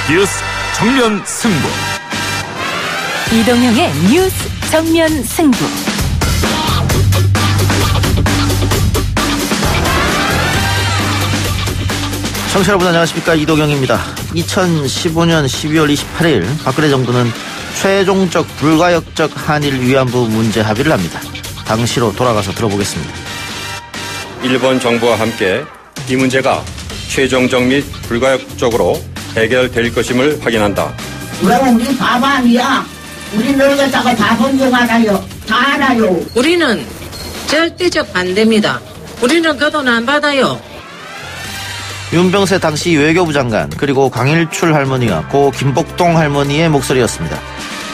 뉴스 정면 승부. 이동형의 뉴스 정면 승부. 청취자 여러분 안녕하십니까, 이동형입니다. 2015년 12월 28일 박근혜 정부는 최종적 불가역적 한일 위안부 문제 합의를 합니다. 당시로 돌아가서 들어보겠습니다. 일본 정부와 함께 이 문제가 최종적 및 불가역적으로 해결될 것임을 확인한다. 왜 우리 바보 아니야? 우리 늙었다고 다 존중하나요? 다 알아요. 우리는 절대적 반대입니다. 우리는 그 돈 안 받아요. 윤병세 당시 외교부 장관 그리고 강일출 할머니와 고 김복동 할머니의 목소리였습니다.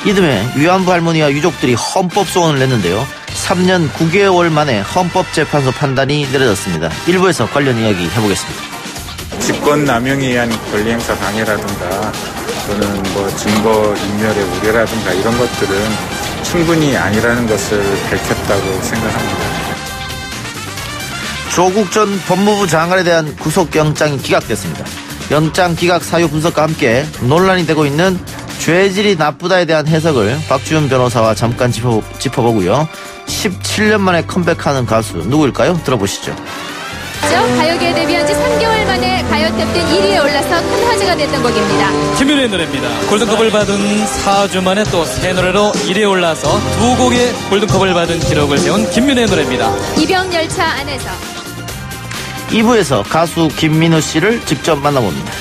이듬해 위안부 할머니와 유족들이 헌법 소원을 냈는데요. 3년 9개월 만에 헌법재판소 판단이 내려졌습니다. 일부에서 관련 이야기 해보겠습니다. 직권남용에 의한 권리행사 방해라든가 또는 증거 인멸의 우려라든가 이런 것들은 충분히 아니라는 것을 밝혔다고 생각합니다. 조국 전 법무부 장관에 대한 구속영장이 기각됐습니다. 영장 기각 사유 분석과 함께 논란이 되고 있는 죄질이 나쁘다에 대한 해석을 박주현 변호사와 잠깐 짚어보고요. 17년 만에 컴백하는 가수 누구일까요? 들어보시죠. 가요계에 데뷔한 지 3개월 만에 가요톱 10 1위에 올라서 큰 화제가 됐던 곡입니다. 김윤혜의 노래입니다. 골든컵을 받은 4주 만에 또 새 노래로 1위에 올라서 2곡의 골든컵을 받은 기록을 세운 김윤혜의 노래입니다. 이병열차 안에서. 2부에서 가수 김민우 씨를 직접 만나봅니다.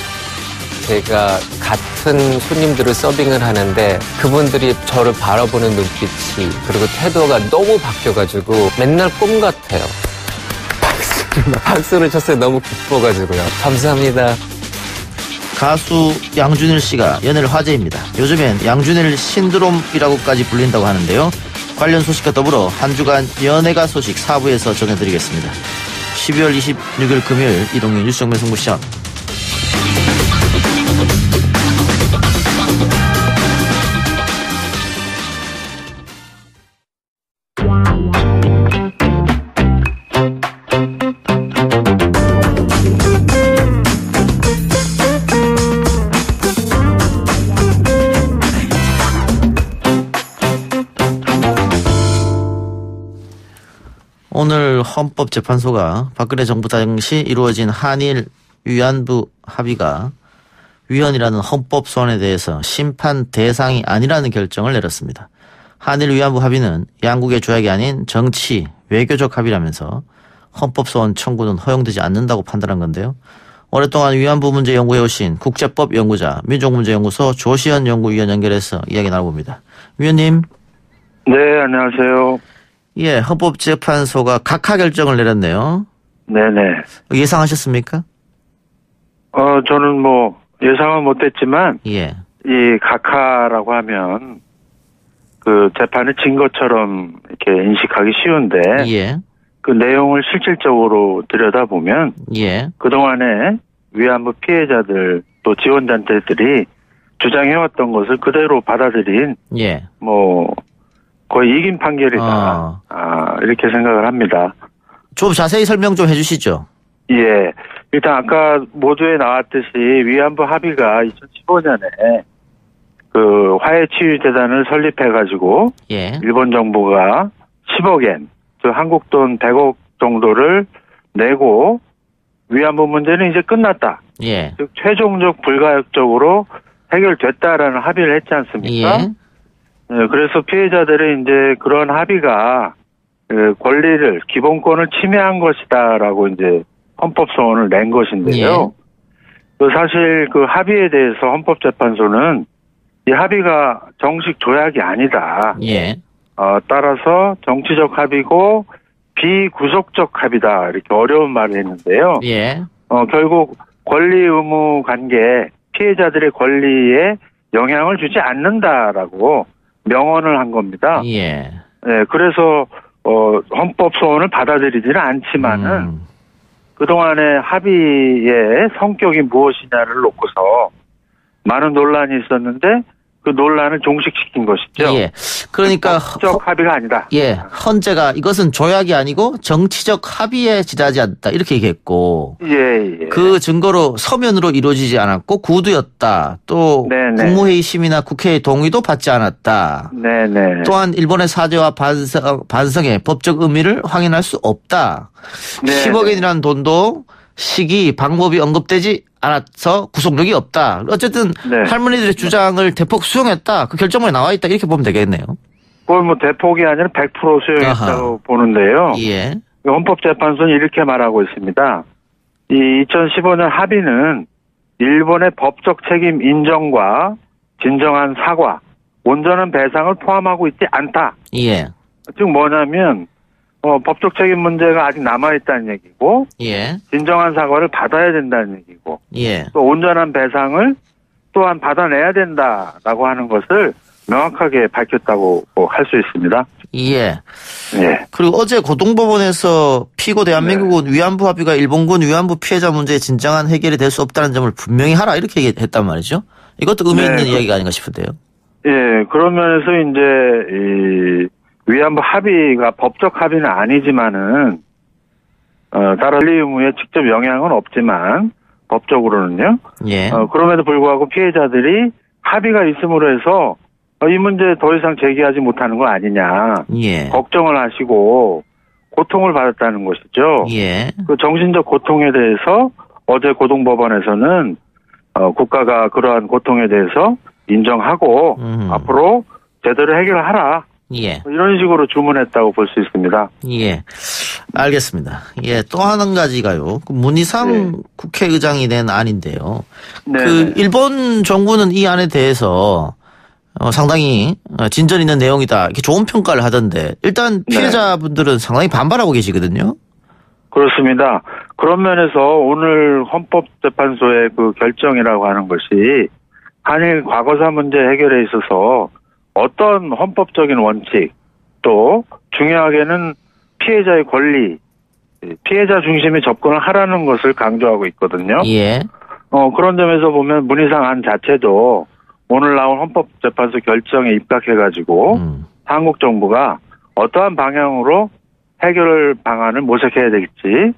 제가 같은 손님들을 서빙을 하는데 그분들이 저를 바라보는 눈빛이 그리고 태도가 너무 바뀌어가지고 맨날 꿈 같아요. 박수를 쳤어요. 너무 기뻐가지고요. 감사합니다. 가수 양준일 씨가 연예를 화제입니다. 요즘엔 양준일 신드롬이라고까지 불린다고 하는데요. 관련 소식과 더불어 한 주간 연예가 소식 4부에서 전해드리겠습니다. 12월 26일 금요일 이동형 뉴스 정면 승부 시작. 오늘 헌법재판소가 박근혜 정부 당시 이루어진 한일 위안부 합의가 위헌이라는 헌법 소원에 대해서 심판 대상이 아니라는 결정을 내렸습니다. 한일 위안부 합의는 양국의 조약이 아닌 정치, 외교적 합의라면서 헌법 소원 청구는 허용되지 않는다고 판단한 건데요. 오랫동안 위안부 문제 연구해오신 국제법 연구자 민족문제연구소 조시현 연구위원 연결해서 이야기 나눠봅니다. 위원님. 네, 안녕하세요. 예, 헌법재판소가 각하 결정을 내렸네요. 네네. 예상하셨습니까? 저는 예상은 못했지만, 예. 이 각하라고 하면, 재판을 진 것처럼 이렇게 인식하기 쉬운데, 예. 그 내용을 실질적으로 들여다보면, 예. 그동안에 위안부 피해자들 또 지원단체들이 주장해왔던 것을 그대로 받아들인, 예. 거의 이긴 판결이다. 이렇게 생각을 합니다. 좀 자세히 설명 좀 해주시죠. 예. 일단 아까 모두에 나왔듯이 위안부 합의가 2015년에 화해치유재단을 설립해가지고 예. 일본 정부가 10억엔, 한국 돈 100억 정도를 내고 위안부 문제는 이제 끝났다. 예. 즉 최종적 불가역적으로 해결됐다라는 합의를 했지 않습니까? 예. 네, 그래서 피해자들이 이제 그런 합의가 권리를, 기본권을 침해한 것이다라고 이제 헌법소원을 낸 것인데요. 예. 사실 그 합의에 대해서 헌법재판소는 이 합의가 정식 조약이 아니다. 예. 따라서 정치적 합의고 비구속적 합의다. 이렇게 어려운 말을 했는데요. 예. 결국 권리 의무 관계, 피해자들의 권리에 영향을 주지 않는다라고 명언을 한 겁니다. 예. 네, 그래서 헌법 소원을 받아들이지는 않지만은 그동안의 합의의 성격이 무엇이냐를 놓고서 많은 논란이 있었는데 그 논란을 종식시킨 것이죠. 예. 그러니까 법적 합의가 아니다. 예. 헌재가 이것은 조약이 아니고 정치적 합의에 지나지 않다 이렇게 얘기했고 예. 그 증거로 서면으로 이루어지지 않았고 구두였다. 또 네네. 국무회의 심의나 국회의 동의도 받지 않았다. 네네. 또한 일본의 사죄와 반성의 법적 의미를 확인할 수 없다. 네네. 10억엔이라는 돈도 시기, 방법이 언급되지 않아서 구속력이 없다. 어쨌든 네. 할머니들의 주장을 대폭 수용했다. 그 결정문에 나와 있다. 이렇게 보면 되겠네요. 그걸 뭐 대폭이 아니라 100% 수용했다고 아하. 보는데요. 예. 헌법재판소는 이렇게 말하고 있습니다. 이 2015년 합의는 일본의 법적 책임 인정과 진정한 사과, 온전한 배상을 포함하고 있지 않다. 예. 즉 뭐냐면 법적 책임 문제가 아직 남아있다는 얘기고 예. 진정한 사과를 받아야 된다는 얘기고 예. 또 온전한 배상을 또한 받아내야 된다라고 하는 것을 명확하게 밝혔다고 할 수 있습니다. 예. 예. 그리고 어제 고등법원에서 피고 대한민국은 위안부 합의가 일본군 위안부 피해자 문제의 진정한 해결이 될 수 없다는 점을 분명히 하라 이렇게 했단 말이죠. 이것도 의미 있는 이야기가 아닌가 싶은데요. 예. 그런 면에서 이제 이 위안부 합의가 법적 합의는 아니지만은 따라 권리 의무에 직접 영향은 없지만 법적으로는요. 예. 그럼에도 불구하고 피해자들이 합의가 있음으로 해서 이 문제 더 이상 제기하지 못하는 거 아니냐. 예. 걱정을 하시고 고통을 받았다는 것이죠. 예. 그 정신적 고통에 대해서 어제 고등법원에서는 국가가 그러한 고통에 대해서 인정하고 앞으로 제대로 해결하라. 예. 이런 식으로 주문했다고 볼 수 있습니다. 예. 알겠습니다. 예. 또 한 가지가요. 문희상 국회의장이 낸 안인데요. 그 일본 정부는 이 안에 대해서 상당히 진전 있는 내용이다. 이렇게 좋은 평가를 하던데 일단 피해자분들은 상당히 반발하고 계시거든요. 그렇습니다. 그런 면에서 오늘 헌법재판소의 그 결정이라고 하는 것이 한일 과거사 문제 해결에 있어서 어떤 헌법적인 원칙 또 중요하게는 피해자의 권리, 피해자 중심의 접근을 하라는 것을 강조하고 있거든요. 예. 그런 점에서 보면 문희상 안 자체도 오늘 나온 헌법재판소 결정에 입각해가지고 한국 정부가 어떠한 방향으로 해결 방안을 모색해야 될지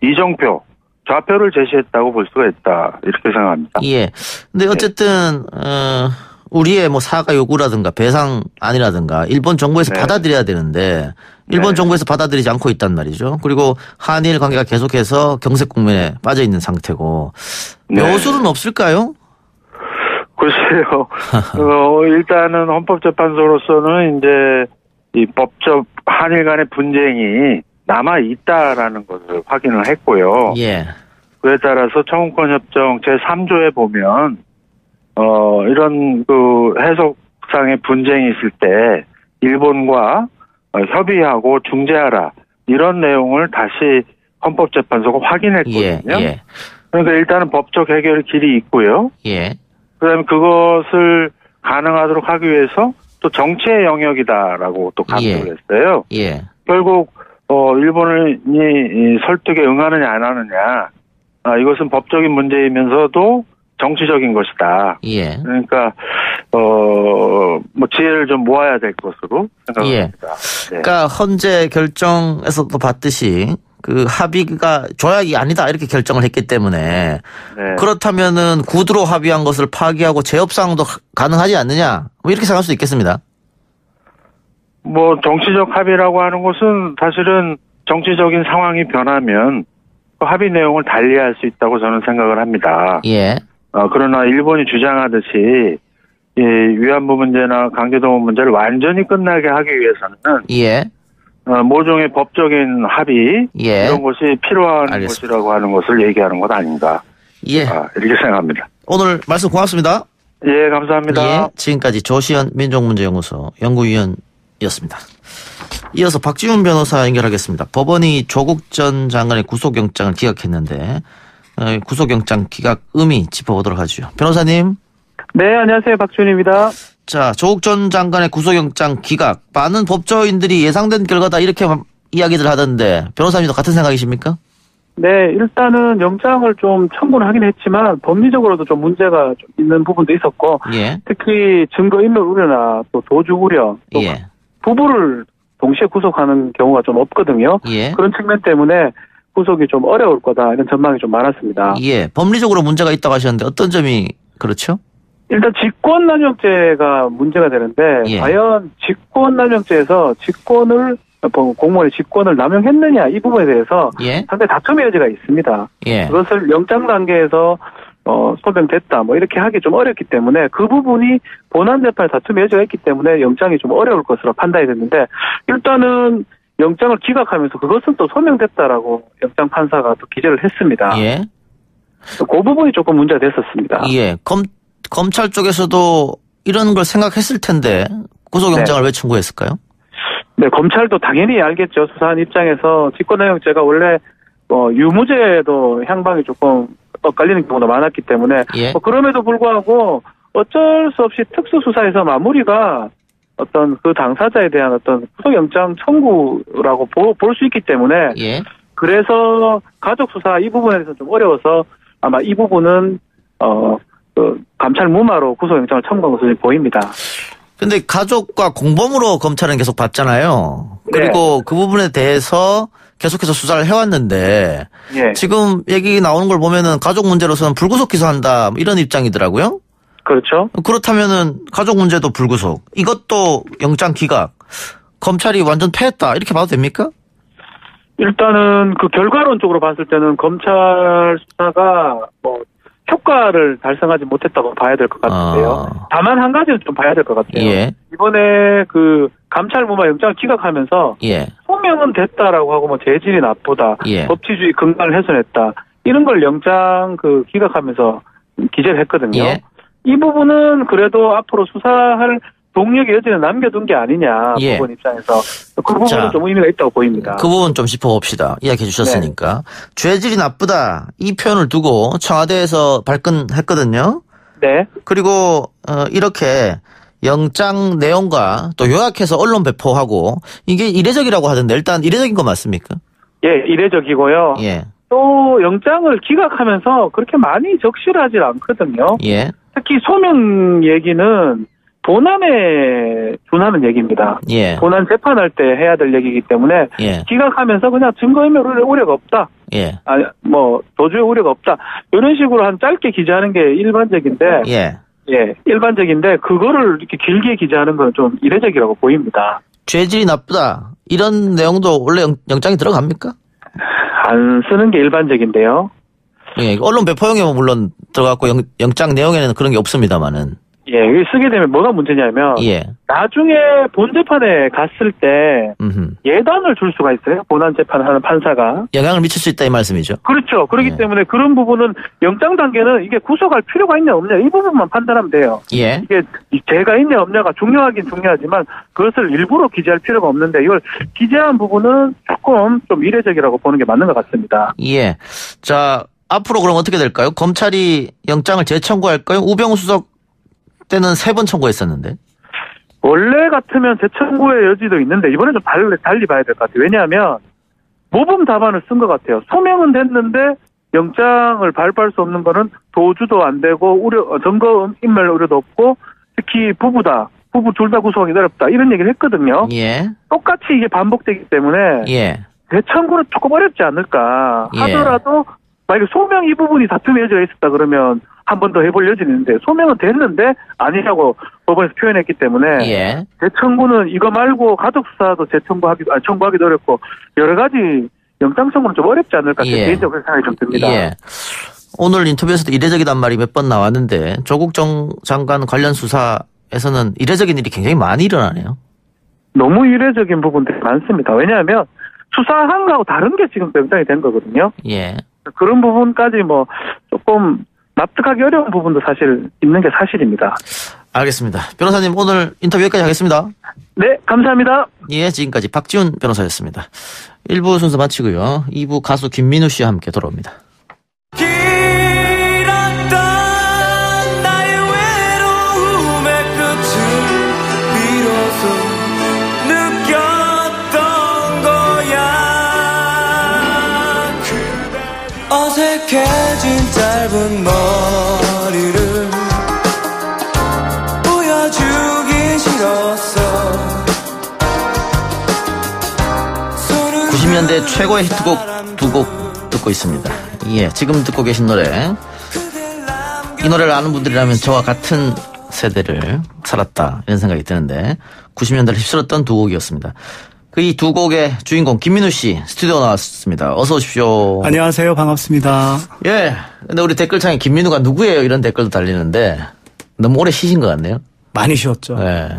이정표, 좌표를 제시했다고 볼 수가 있다. 이렇게 생각합니다. 예. 근데 어쨌든 우리의 뭐 사과 요구라든가 배상안이라든가 일본 정부에서 받아들여야 되는데 일본 정부에서 받아들이지 않고 있단 말이죠. 그리고 한일 관계가 계속해서 경색 국면에 빠져 있는 상태고 묘수는 없을까요? 글쎄요. 일단은 헌법재판소로서는 이제 이 법적 한일 간의 분쟁이 남아 있다라는 것을 확인을 했고요. 예. 그에 따라서 청구권 협정 제3조에 보면 이런 그 해석상의 분쟁이 있을 때 일본과 협의하고 중재하라 이런 내용을 다시 헌법재판소가 확인했거든요. 예. 그러니까 일단은 법적 해결의 길이 있고요. 예. 그다음에 그것을 가능하도록 하기 위해서 또 정치의 영역이다라고 또 강조를 했어요. 예. 결국 일본이 설득에 응하느냐 안 하느냐 이것은 법적인 문제이면서도 정치적인 것이다. 예. 그러니까 뭐 지혜를 좀 모아야 될 것으로 생각합니다. 그러니까 헌재 결정에서도 봤듯이 그 합의가 조약이 아니다 이렇게 결정을 했기 때문에 그렇다면은 구두로 합의한 것을 파기하고 재협상도 가능하지 않느냐 뭐 이렇게 생각할 수 있겠습니다. 뭐 정치적 합의라고 하는 것은 사실은 정치적인 상황이 변하면 그 합의 내용을 달리할 수 있다고 저는 생각을 합니다. 예. 그러나 일본이 주장하듯이 이 위안부 문제나 강제동원 문제를 완전히 끝나게 하기 위해서는 모종의 법적인 합의 이런 것이 필요한 것이라고 하는 것을 얘기하는 것 아닌가 이렇게 생각합니다. 오늘 말씀 고맙습니다. 예, 감사합니다. 예, 지금까지 조시현 민족문제연구소 연구위원이었습니다. 이어서 박지훈 변호사 연결하겠습니다. 법원이 조국 전 장관의 구속영장을 기각했는데 구속영장 기각 의미 짚어보도록 하죠. 변호사님. 네, 안녕하세요. 박지훈입니다. 자, 조국 전 장관의 구속영장 기각. 많은 법조인들이 예상된 결과다 이렇게 이야기들 하던데 변호사님도 같은 생각이십니까? 네, 일단은 영장을 좀 청구는 하긴 했지만 법리적으로도 좀 문제가 좀 있는 부분도 있었고 예. 특히 증거인멸 우려나 또 도주 우려 또 예. 부부를 동시에 구속하는 경우가 좀 없거든요. 예. 그런 측면 때문에 구속이 좀 어려울 거다 이런 전망이 좀 많았습니다. 예. 법리적으로 문제가 있다고 하셨는데 어떤 점이 그렇죠? 일단 직권남용죄가 문제가 되는데 예. 과연 직권남용죄에서 공무원의 직권을 남용했느냐 이 부분에 대해서 예. 상당히 다툼의 여지가 있습니다. 예. 그것을 영장 단계에서 소명됐다 뭐 이렇게 하기 좀 어렵기 때문에 그 부분이 본안 재판에 다툼의 여지가 있기 때문에 영장이 좀 어려울 것으로 판단이 됐는데 일단은 영장을 기각하면서 그것은 또 소명됐다라고 영장 판사가 또 기재를 했습니다. 예. 그 부분이 조금 문제가 됐었습니다. 예. 검찰 쪽에서도 이런 걸 생각했을 텐데 구속영장을 왜 청구했을까요? 네, 검찰도 당연히 알겠죠. 수사한 입장에서 직권남용죄가 원래 유무죄도 향방이 조금 엇갈리는 경우도 많았기 때문에 예. 그럼에도 불구하고 어쩔 수 없이 특수수사에서 마무리가 어떤 그 당사자에 대한 어떤 구속영장 청구라고 볼 수 있기 때문에 예. 그래서 가족수사 이 부분에 대해서 좀 어려워서 아마 이 부분은 감찰 무마로 구속영장을 청구한 것으로 보입니다. 근데 가족과 공범으로 검찰은 계속 봤잖아요. 그리고 그 부분에 대해서 계속해서 수사를 해왔는데 예. 지금 얘기 나오는 걸 보면은 가족 문제로서는 불구속 기소한다 이런 입장이더라고요. 그렇죠. 그렇다면은 가족 문제도 불구속, 이것도 영장 기각, 검찰이 완전 패했다 이렇게 봐도 됩니까? 일단은 그 결과론적으로 봤을 때는 검찰 수사가 효과를 달성하지 못했다고 봐야 될 것 같은데요. 다만 한 가지는 좀 봐야 될 것 같아요. 예. 이번에 그 감찰 무마 영장을 기각하면서 예. 소명은 됐다라고 하고 재질이 나쁘다, 예. 법치주의 근간을 훼손했다 이런 걸 영장 기각하면서 기재를 했거든요. 예. 이 부분은 그래도 앞으로 수사할 동력의 여지는 남겨둔 게 아니냐, 예. 법원 입장에서. 그 부분은 좀 의미가 있다고 보입니다. 그 부분 좀 짚어봅시다. 이야기해 주셨으니까. 죄질이 나쁘다 이 표현을 두고 청와대에서 발끈했거든요. 네. 그리고 이렇게 영장 내용과 또 요약해서 언론 배포하고 이게 이례적이라고 하던데 일단 이례적인 거 맞습니까? 예, 이례적이고요. 예. 또 영장을 기각하면서 그렇게 많이 적실하지 않거든요. 예. 특히 소명 얘기는 본안에 준하는 얘기입니다. 예. 본안 재판할 때 해야 될 얘기이기 때문에 예. 기각하면서 그냥 증거인멸 우려가 없다. 예. 도주의 우려가 없다. 이런 식으로 한 짧게 기재하는 게 일반적인데. 예. 예, 일반적인데 그거를 이렇게 길게 기재하는 건 좀 이례적이라고 보입니다. 죄질이 나쁘다 이런 내용도 원래 영장이 들어갑니까? 안 쓰는 게 일반적인데요. 예, 언론 배포용에 물론 들어갔고 영장 내용에는 그런 게 없습니다만은. 예, 이게 쓰게 되면 뭐가 문제냐면 예. 나중에 본재판에 갔을 때 예단을 줄 수가 있어요. 본안 재판하는 판사가. 영향을 미칠 수 있다 이 말씀이죠. 그렇죠. 그렇기 예. 때문에 그런 부분은 영장 단계는 이게 구속할 필요가 있냐 없냐 이 부분만 판단하면 돼요. 예. 이게 죄가 있냐 없냐가 중요하긴 중요하지만 그것을 일부러 기재할 필요가 없는데 이걸 기재한 부분은 조금 좀 이례적이라고 보는 게 맞는 것 같습니다. 예. 자, 앞으로 그럼 어떻게 될까요? 검찰이 영장을 재청구할까요? 우병우 수석 때는 3번 청구했었는데. 원래 같으면 재청구의 여지도 있는데 이번에 좀 달리 봐야 될 것 같아요. 왜냐하면 모범 답안을 쓴 것 같아요. 소명은 됐는데 영장을 발부할 수 없는 거는 도주도 안 되고 증거 인멸 우려도 없고 특히 부부 둘 다 구속하기 어렵다 이런 얘기를 했거든요. 예. 똑같이 이게 반복되기 때문에 예. 재청구는 조금 어렵지 않을까 하더라도 만약에 소명 이 부분이 다툼의 여지가 있었다 그러면 한 번 더 해볼 여지는 있는데 소명은 됐는데 아니라고 법원에서 표현했기 때문에 예. 재청구는 이거 말고 가족수사도 청구하기도 어렵고 여러 가지 영장 청구는 좀 어렵지 않을까 개인적으로 생각이 좀 듭니다. 예. 오늘 인터뷰에서도 이례적이란 말이 몇 번 나왔는데 조국 장관 관련 수사에서는 이례적인 일이 굉장히 많이 일어나네요. 너무 이례적인 부분들이 많습니다. 왜냐하면 수사한 거하고 다른 게 지금 영장이 된 거거든요. 예. 그런 부분까지 조금 납득하기 어려운 부분도 사실 있는 게 사실입니다. 알겠습니다. 변호사님 오늘 인터뷰 여기까지 하겠습니다. 네, 감사합니다. 예, 지금까지 박지훈 변호사였습니다. 1부 순서 마치고요. 2부 가수 김민우 씨와 함께 돌아옵니다. 약해진 짧은 머리를 보여주기 싫었어. 90년대 최고의 히트곡 두 곡 듣고 있습니다. 예, 지금 듣고 계신 노래, 이 노래를 아는 분들이라면 저와 같은 세대를 살았다 이런 생각이 드는데 90년대를 휩쓸었던 두 곡이었습니다. 그 이 두 곡의 주인공 김민우 씨 스튜디오 나왔습니다. 어서 오십시오. 안녕하세요. 반갑습니다. 예. 근데 우리 댓글창에 김민우가 누구예요? 이런 댓글도 달리는데 너무 오래 쉬신 것 같네요. 많이 쉬었죠. 예.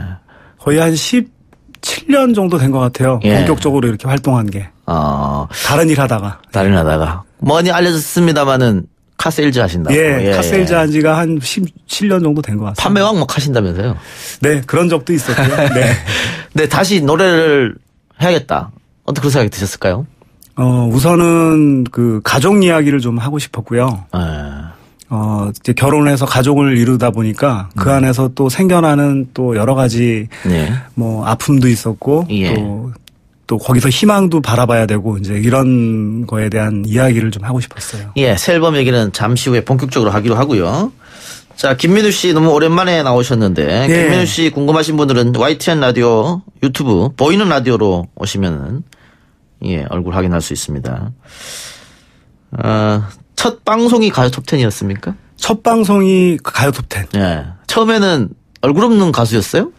거의 한 17년 정도 된 것 같아요. 예. 본격적으로 이렇게 활동한 게. 다른 일 하다가. 많이 알려졌습니다마는 카세일즈 하신다고. 예, 카세일즈 한 지가 한 17년 정도 된 것 같습니다. 판매왕 막 하신다면서요? 네, 그런 적도 있었고요. 네. 네, 다시 노래를 해야겠다. 어떻게 그런 생각이 드셨을까요? 우선은 그 가족 이야기를 좀 하고 싶었고요. 이제 결혼을 해서 가족을 이루다 보니까 그 안에서 또 생겨나는 또 여러 가지 뭐 아픔도 있었고 또 거기서 희망도 바라봐야 되고 이제 이런 거에 대한 이야기를 좀 하고 싶었어요. 예, 새 앨범 얘기는 잠시 후에 본격적으로 하기로 하고요. 자, 김민우 씨 너무 오랜만에 나오셨는데 예. 김민우 씨 궁금하신 분들은 YTN 라디오 유튜브 보이는 라디오로 오시면은 얼굴 확인할 수 있습니다. 첫 방송이 가요 톱10이었습니까? 첫 방송이 가요 톱10. 예. 처음에는 얼굴 없는 가수였어요?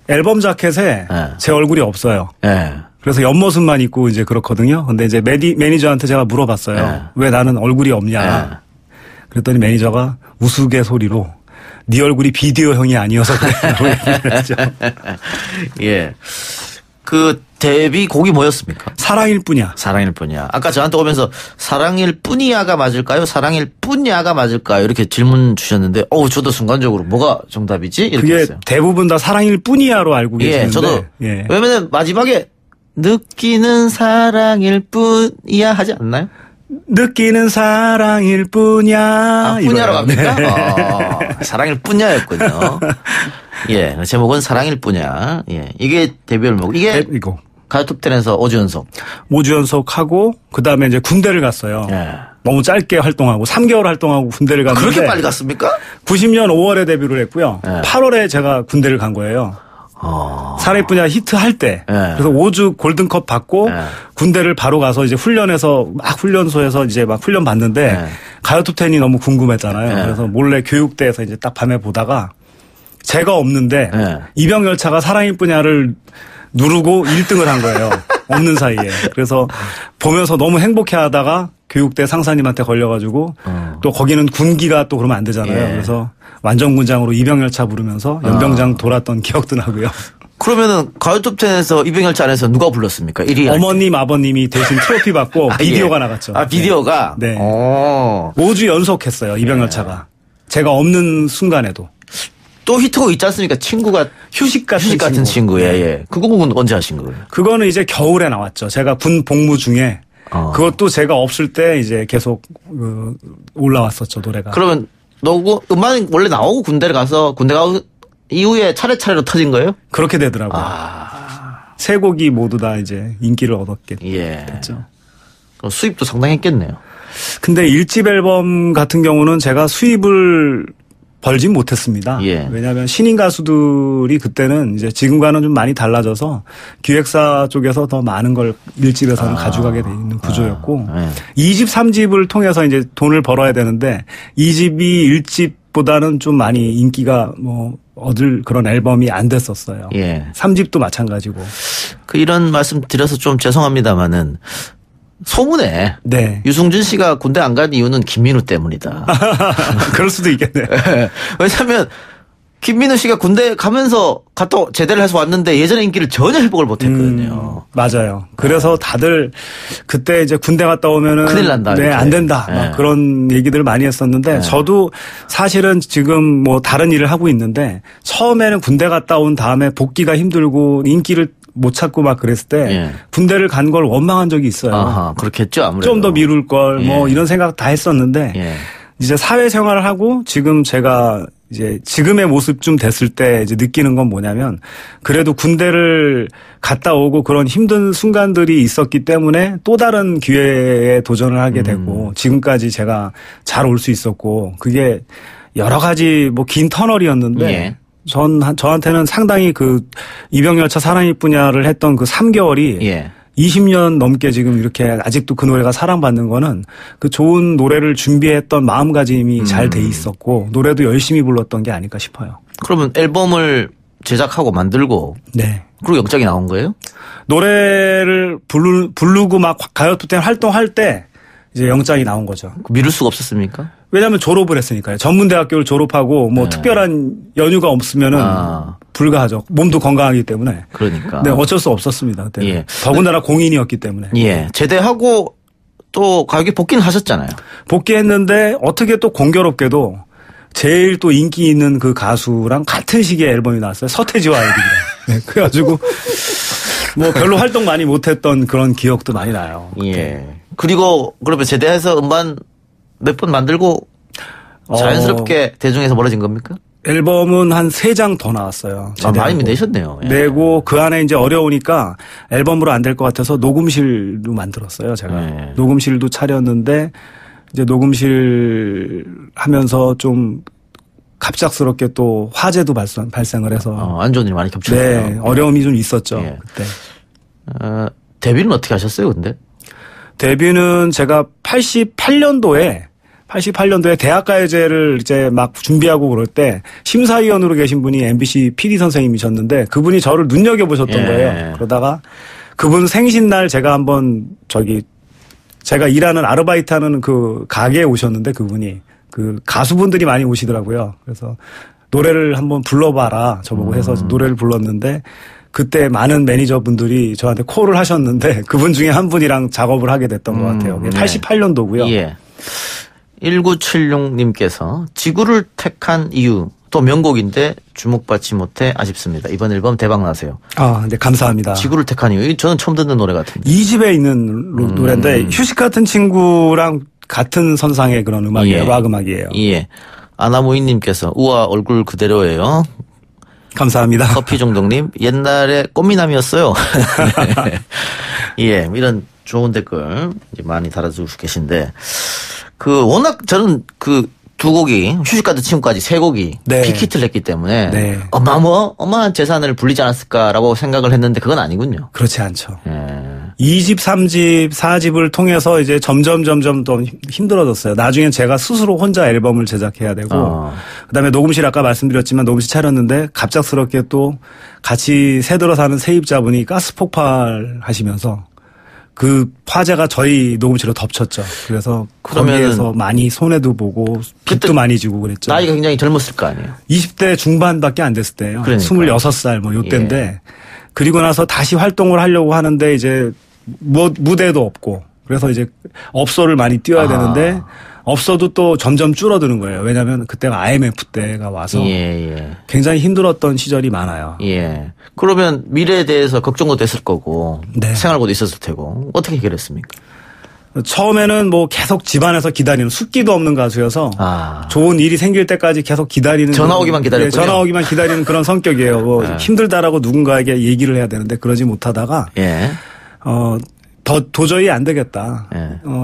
앨범 자켓에 제 얼굴이 없어요. 그래서 옆모습만 있고 이제 그렇거든요. 근데 이제 매니저한테 제가 물어봤어요. 왜 나는 얼굴이 없냐. 그랬더니 매니저가 우스갯소리로 네 얼굴이 비디오형이 아니어서 그랬죠. 예. 그 데뷔 곡이 뭐였습니까? 사랑일 뿐이야. 사랑일 뿐이야. 아까 저한테 오면서 사랑일 뿐이야가 맞을까요? 사랑일 뿐이야가 맞을까요? 이렇게 질문 주셨는데 저도 순간적으로 뭐가 정답이지? 이렇게 그게 했어요. 대부분 다 사랑일 뿐이야로 알고 계시는데. 예, 저도. 왜냐면 마지막에 느끼는 사랑일 뿐이야 하지 않나요? 느끼는 사랑일 뿐이야. 뿐이야로 갑니까? 사랑일 뿐이야였군요. 예, 제목은 사랑일 뿐이야. 예, 이게 데뷔 앨범. 이게 가요 톱10에서 5주 연속. 5주 연속하고 그다음에 이제 군대를 갔어요. 너무 짧게 활동하고 3개월 활동하고 군대를 갔는데. 그렇게 빨리 갔습니까? 90년 5월에 데뷔를 했고요. 8월에 제가 군대를 간 거예요. 사랑일 뿐이야 히트 할 때. 그래서 5주 골든컵 받고 군대를 바로 가서 이제 훈련해서 막 훈련소에서 이제 막 훈련 받는데 가요 톱10이 너무 궁금했잖아요. 그래서 몰래 교육대에서 이제 딱 밤에 보다가 제가 없는데 이병열차가 사랑일 뿐이야를 누르고 1등을 한 거예요. 없는 사이에. 그래서 보면서 너무 행복해하다가 교육대 상사님한테 걸려가지고 또 거기는 군기가 또 그러면 안 되잖아요. 그래서 완전군장으로 이병열차 부르면서 연병장 돌았던 기억도 나고요. 그러면은 가요 톱10에서 이병열차 안에서 누가 불렀습니까? 1위 어머님 아버님이 대신 트로피 받고 비디오가 나갔죠. 비디오가? 네. 5주 연속했어요. 이병열차가. 제가 없는 순간에도. 또 히트곡 있지 않습니까? 친구가 휴식 같은 친구. 예. 그 곡은 언제 하신 거예요? 그거는 이제 겨울에 나왔죠. 제가 군 복무 중에 그것도 제가 없을 때 이제 계속 올라왔었죠, 노래가. 그러면 음악이 원래 나오고 군대를 가서 군대 가고 이후에 차례차례로 터진 거예요? 그렇게 되더라고요. 세 곡이 모두 다 이제 인기를 얻었겠죠. 그럼 수입도 상당히 했겠네요. 근데 1집 앨범 같은 경우는 제가 수입을 벌진 못했습니다. 왜냐하면 신인 가수들이 그때는 이제 지금과는 좀 많이 달라져서 기획사 쪽에서 더 많은 걸 1집에서는 가져가게 돼 있는 구조였고 2집, 3집을 통해서 이제 돈을 벌어야 되는데 2집이 1집보다는 좀 많이 인기가 얻을 그런 앨범이 안 됐었어요. 3집도 마찬가지고. 이런 말씀 드려서 좀 죄송합니다만은 소문에 유승준 씨가 군대 안 간 이유는 김민우 때문이다. 그럴 수도 있겠네요. 왜냐하면 김민우 씨가 군대 가면서 갔다 제대를 해서 왔는데 예전의 인기를 전혀 회복을 못했거든요. 맞아요. 그래서 다들 그때 이제 군대 갔다 오면은 큰일 난다. 안 된다. 막 그런 얘기들을 많이 했었는데 저도 사실은 지금 다른 일을 하고 있는데 처음에는 군대 갔다 온 다음에 복귀가 힘들고 인기를 못 찾고 막 그랬을 때 군대를 간 걸 원망한 적이 있어요. 그렇겠죠. 아무래도. 좀 더 미룰 걸 이런 생각 다 했었는데 이제 사회생활을 하고 지금 제가 이제 지금의 모습쯤 됐을 때 이제 느끼는 건 뭐냐면 그래도 군대를 갔다 오고 그런 힘든 순간들이 있었기 때문에 또 다른 기회에 도전을 하게 되고 지금까지 제가 잘 올 수 있었고 그게 여러 가지 뭐 긴 터널이었는데 예. 저한테는 상당히 그 이병열차 사랑이 분야를 했던 그 3개월이 예. 20년 넘게 지금 이렇게 아직도 그 노래가 사랑받는 거는 그 좋은 노래를 준비했던 마음가짐이 잘 돼 있었고 노래도 열심히 불렀던 게 아닐까 싶어요. 그러면 앨범을 제작하고 만들고 네. 그리고 영장이 나온 거예요? 노래를 부르고 막 가요톱 때 활동할 때 이제 영장이 나온 거죠. 미룰 수가 없었습니까? 왜냐하면 졸업을 했으니까요. 전문대학교를 졸업하고 뭐 특별한 연유가 없으면은 불가하죠. 몸도 건강하기 때문에. 그러니까. 네, 어쩔 수 없었습니다. 그때. 예. 더군다나 공인이었기 때문에. 예. 제대하고 또 가요계 복귀는 하셨잖아요. 복귀했는데 어떻게 또 공교롭게도 제일 또 인기 있는 그 가수랑 같은 시기에 앨범이 나왔어요. 서태지와 아이들이랑. 네, 그래가지고 뭐 별로 활동 많이 못했던 그런 기억도 많이 나요. 예. 그리고 그러면 제대해서 음반 몇 번 만들고 자연스럽게 대중에서 멀어진 겁니까? 앨범은 한 3장 더 나왔어요. 많이 내셨네요. 예. 내고 그 안에 이제 어려우니까 앨범으로 안 될 것 같아서 녹음실도 만들었어요. 제가. 예. 녹음실도 차렸는데 이제 녹음실 하면서 좀 갑작스럽게 또 화재도 발생을 해서 안 좋은 일이 많이 겹쳤어요. 네, 어려움이 좀 있었죠. 예. 그때. 데뷔는 어떻게 하셨어요, 근데? 데뷔는 제가 88년도에 대학가요제를 이제 막 준비하고 그럴 때 심사위원으로 계신 분이 MBC PD 선생님이셨는데 그분이 저를 눈여겨보셨던 거예요. 그러다가 그분 생신날 제가 한번 제가 일하는 아르바이트하는 그 가게에 오셨는데 그분이 그 가수분들이 많이 오시더라고요. 그래서 노래를 한번 불러봐라 저보고 해서 노래를 불렀는데 그때 많은 매니저분들이 저한테 콜을 하셨는데 그분 중에 한 분이랑 작업을 하게 됐던 것 같아요. 88년도고요. 예. 1976님께서 지구를 택한 이유 또 명곡인데 주목받지 못해 아쉽습니다. 이번 앨범 대박 나세요. 네, 감사합니다. 지구를 택한 이유 저는 처음 듣는 노래 같은데. 2집에 있는 노래인데 휴식 같은 친구랑 같은 선상의 그런 음악이에요. 예. 락 음악이에요. 예. 아나무인님께서 우와 얼굴 그대로예요. 감사합니다. 커피종덕님 옛날에 꽃미남이었어요. 네. 예, 이런 좋은 댓글 이제 많이 달아주고 계신데 워낙 저는 두 곡이 휴식 같은 친구까지 3곡이 네. 빅히트를 했기 때문에 네. 어마어마한 재산을 불리지 않았을까라고 생각을 했는데 그건 아니군요. 그렇지 않죠. 예. 2집, 3집, 4집을 통해서 이제 점점 더 힘들어졌어요. 나중엔 제가 스스로 혼자 앨범을 제작해야 되고 그다음에 녹음실 아까 말씀드렸지만 녹음실 차렸는데 갑작스럽게 또 같이 새들어 사는 세입자분이 가스 폭발하시면서 그 화재가 저희 녹음실을 덮쳤죠. 그래서 거기에서 많이 손해도 보고 빚도 많이 지고 그랬죠. 나이가 굉장히 젊었을 거 아니에요. 20대 중반밖에 안 됐을 때예요. 그러니까. 26살 뭐 요때인데 예. 그리고 나서 다시 활동을 하려고 하는데 이제 무대도 없고 그래서 이제 업소를 많이 뛰어야 되는데 업소도 또 점점 줄어드는 거예요. 왜냐하면 그때가 IMF 때가 와서 굉장히 힘들었던 시절이 많아요. 예. 그러면 미래에 대해서 걱정도 됐을 거고 네. 생활고도 있었을 테고 어떻게 해결했습니까? 처음에는 뭐 계속 집안에서 기다리는 숫기도 없는 가수여서 좋은 일이 생길 때까지 계속 기다리는 전화 오기만 기다렸군요. 전화 오기만 기다리는 그런 성격이에요. 뭐 힘들다라고 누군가에게 얘기를 해야 되는데 그러지 못하다가 도저히 안 되겠다.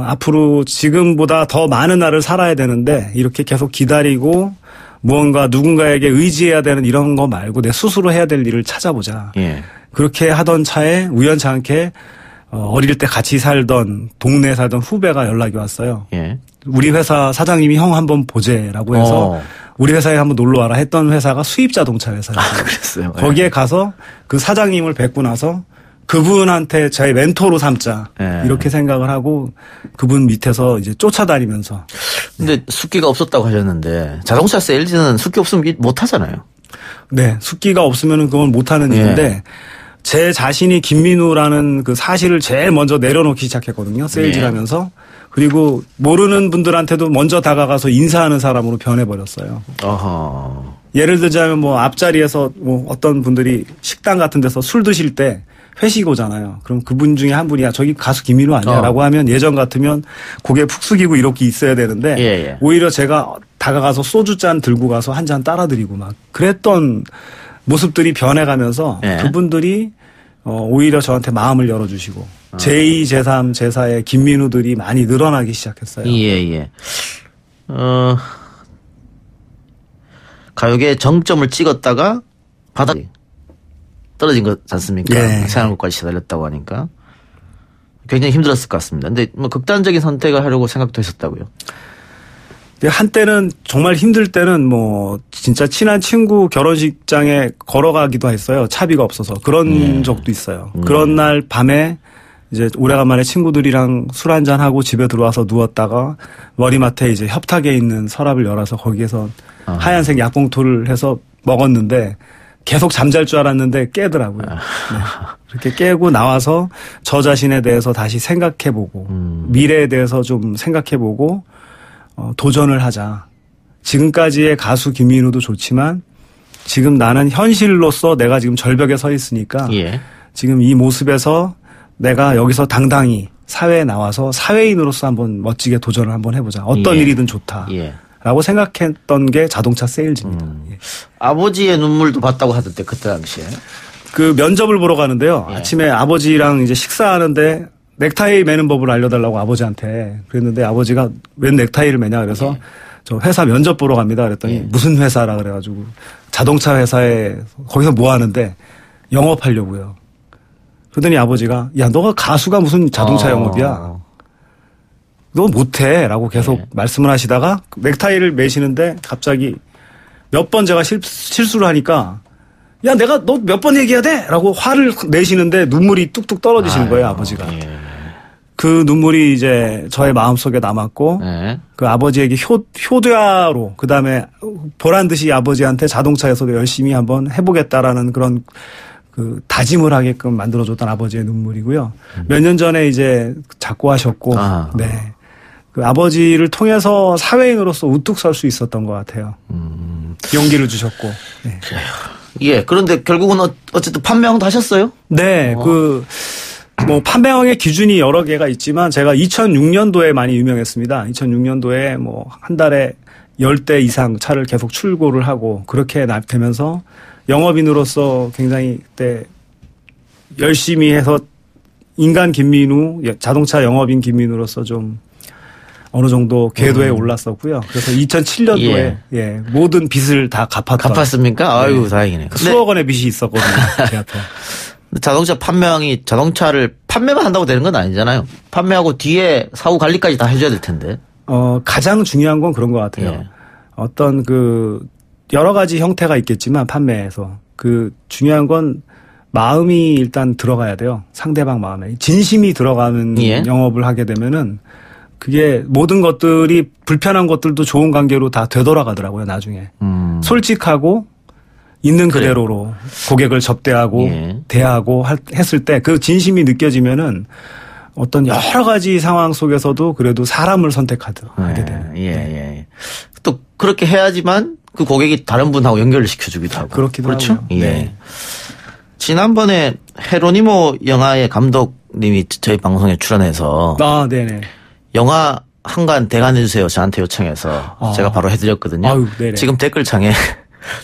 앞으로 지금보다 더 많은 날을 살아야 되는데 이렇게 계속 기다리고 무언가 누군가에게 의지해야 되는 이런 거 말고 내 스스로 해야 될 일을 찾아보자. 그렇게 하던 차에 우연치 않게 어릴 때 같이 살던 동네에 살던 후배가 연락이 왔어요. 우리 회사 사장님이 형 한번 보재라고 해서 우리 회사에 한번 놀러 와라 했던 회사가 수입자동차 회사였어요. 그랬어요. 거기에 가서 그 사장님을 뵙고 나서 그분한테 저의 멘토로 삼자 이렇게 생각을 하고 그분 밑에서 이제 쫓아다니면서. 근데 숫기가 없었다고 하셨는데 자동차 세일즈는 숫기 없으면 못 하잖아요. 네, 숫기가 없으면 그건 못 하는 일인데 제 자신이 김민우라는 그 사실을 제일 먼저 내려놓기 시작했거든요. 세일즈를 하면서. 그리고 모르는 분들한테도 먼저 다가가서 인사하는 사람으로 변해버렸어요. 예를 들자면 뭐 앞자리에서 뭐 어떤 분들이 식당 같은 데서 술 드실 때 회식 오잖아요. 그럼 그분 중에 한 분이 저기 가수 김민우 아니야? 라고 하면 예전 같으면 고개 푹 숙이고 이렇게 있어야 되는데 오히려 제가 다가가서 소주잔 들고 가서 한 잔 따라드리고 막 그랬던 모습들이 변해가면서 예. 그분들이 오히려 저한테 마음을 열어주시고 제2, 제3, 제4의 김민우들이 많이 늘어나기 시작했어요. 예. 가요계의 정점을 찍었다가 바닥이 떨어진 것 않습니까? 예. 생활고까지 시달렸다고 하니까 굉장히 힘들었을 것 같습니다. 근데 뭐 극단적인 선택을 하려고 생각도 했었다고요. 한때는 정말 힘들 때는 뭐 진짜 친한 친구 결혼식장에 걸어가기도 했어요. 차비가 없어서 그런 적도 있어요. 그런 날 밤에 이제 오래간만에 친구들이랑 술 한잔 하고 집에 들어와서 누웠다가 머리맡에 이제 협탁에 있는 서랍을 열어서 거기에서 하얀색 약봉투를 해서 먹었는데 계속 잠잘 줄 알았는데 깨더라고요. 네. 그렇게 깨고 나와서 저 자신에 대해서 다시 생각해보고 미래에 대해서 좀 생각해보고 도전을 하자. 지금까지의 가수 김민우도 좋지만 지금 나는 현실로서 내가 지금 절벽에 서 있으니까 예. 지금 이 모습에서 내가 여기서 당당히 사회에 나와서 사회인으로서 한번 멋지게 도전을 한번 해보자. 어떤 예. 일이든 좋다. 예. 라고 생각했던 게 자동차 세일즈입니다. 예. 아버지의 눈물도 봤다고 하던데 그때 당시에. 그 면접을 보러 가는데요. 아침에 아버지랑 이제 식사하는데 넥타이 매는 법을 알려달라고 아버지한테 그랬는데 아버지가 웬 넥타이를 매냐 그래서 저 회사 면접 보러 갑니다 그랬더니 무슨 회사라 그래가지고 자동차 회사에 거기서 뭐 하는데 영업하려고요. 그러더니 아버지가 야 너가 가수가 무슨 자동차 영업이야. 너 못해 라고 계속 말씀을 하시다가 넥타이를 매시는데 갑자기 몇 번 제가 실수를 하니까 야 내가 너 몇 번 얘기해야 돼 라고 화를 내시는데 눈물이 뚝뚝 떨어지시는 거예요 아버지가. 그 눈물이 이제 저의 마음속에 남았고 그 아버지에게 효도야로 그다음에 보란듯이 아버지한테 자동차에서도 열심히 한번 해보겠다라는 그런 그 다짐을 하게끔 만들어줬던 아버지의 눈물이고요. 몇 년 전에 이제 작고하셨고 네. 그 아버지를 통해서 사회인으로서 우뚝 설 수 있었던 것 같아요. 용기를 주셨고. 네. 예. 그런데 결국은 어쨌든 판매왕도 하셨어요? 네. 뭐 판매왕의 기준이 여러 개가 있지만 제가 2006년도에 많이 유명했습니다. 2006년도에 뭐 한 달에 10대 이상 차를 계속 출고를 하고 그렇게 되면서 영업인으로서 굉장히 그때 열심히 해서 인간 김민우, 자동차 영업인 김민우로서 좀 어느 정도 궤도에 올랐었고요. 그래서 2007년도에 모든 빚을 다 갚았습니까? 아유, 네. 다행이네요. 수억 원의 빚이 있었거든요. 제 앞에. 자동차 판매왕이 자동차를 판매만 한다고 되는 건 아니잖아요. 판매하고 뒤에 사후 관리까지 다 해줘야 될 텐데. 가장 중요한 건 그런 것 같아요. 어떤 여러 가지 형태가 있겠지만 판매에서 중요한 건 마음이 일단 들어가야 돼요. 상대방 마음에. 진심이 들어가는 영업을 하게 되면은 그게 모든 것들이 불편한 것들도 좋은 관계로 다 되돌아가더라고요, 나중에. 솔직하고 있는 그대로로 고객을 접대하고 대하고 했을 때 그 진심이 느껴지면은 어떤 여러 가지 상황 속에서도 그래도 사람을 선택하게 되는. 또 그렇게 해야지만 그 고객이 다른 분하고 연결을 시켜주기도 하고. 그렇기도 그렇죠? 하고요. 예. 네. 지난번에 헤로니모 영화의 감독님이 저희 방송에 출연해서. 네네. 영화 한 관 대관해주세요. 저한테 요청해서 제가 바로 해드렸거든요. 아유, 지금 댓글창에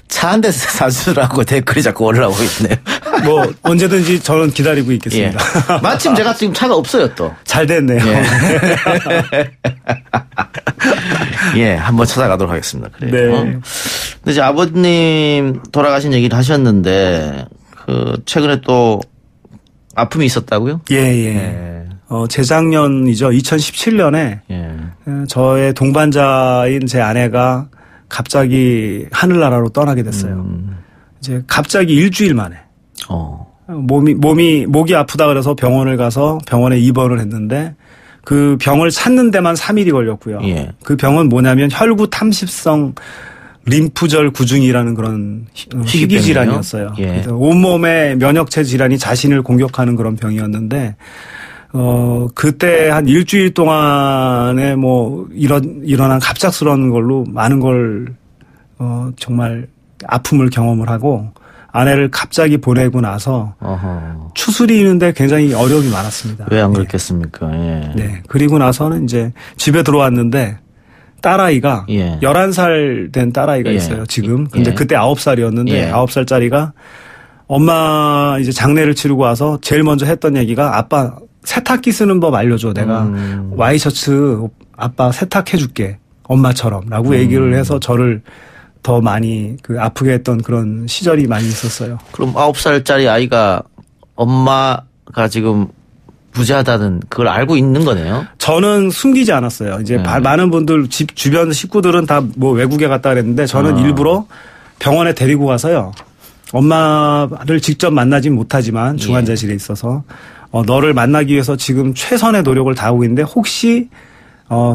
차 한 대 사주라고 댓글이 자꾸 올라오고 있네요. 뭐 언제든지 저는 기다리고 있겠습니다. 예. 마침 제가 지금 차가 없어요 또. 잘 됐네요. 예, 한번 찾아가도록 하겠습니다. 그래요. 네. 근데 이제 아버님 돌아가신 얘기를 하셨는데 최근에 또 아픔이 있었다고요? 예. 재작년이죠. 2017년에 저의 동반자인 제 아내가 갑자기 하늘나라로 떠나게 됐어요. 이제 갑자기 일주일 만에 목이 아프다 그래서 병원을 가서 병원에 입원을 했는데 그 병을 찾는 데만 3일이 걸렸고요. 그 병은 뭐냐면 혈구 탐습성 림프절 구중이라는 그런 희귀 질환이었어요. 그래서 온몸의 면역체 질환이 자신을 공격하는 그런 병이었는데 그때 한 일주일 동안에 뭐 일어난 갑작스러운 걸로 많은 걸 정말 아픔을 경험을 하고 아내를 갑자기 보내고 나서 추스리는데 굉장히 어려움이 많았습니다. 왜 안 그랬겠습니까? 예. 네. 그리고 나서는 이제 집에 들어왔는데 딸아이가 11살 된 딸아이가 있어요. 지금. 근데 그때 9살이었는데 9살짜리가 엄마 이제 장례를 치르고 와서 제일 먼저 했던 얘기가 아빠 세탁기 쓰는 법 알려줘. 내가 와이셔츠 아빠 세탁해줄게. 엄마처럼. 라고 얘기를 해서 저를 더 많이 아프게 했던 그런 시절이 많이 있었어요. 그럼 9살짜리 아이가 엄마가 지금 부재하다는 그걸 알고 있는 거네요? 저는 숨기지 않았어요. 이제 많은 분들 집 주변 식구들은 다 뭐 외국에 갔다 그랬는데 저는 일부러 병원에 데리고 가서요. 엄마를 직접 만나진 못하지만 중환자실에 있어서 너를 만나기 위해서 지금 최선의 노력을 다하고 있는데 혹시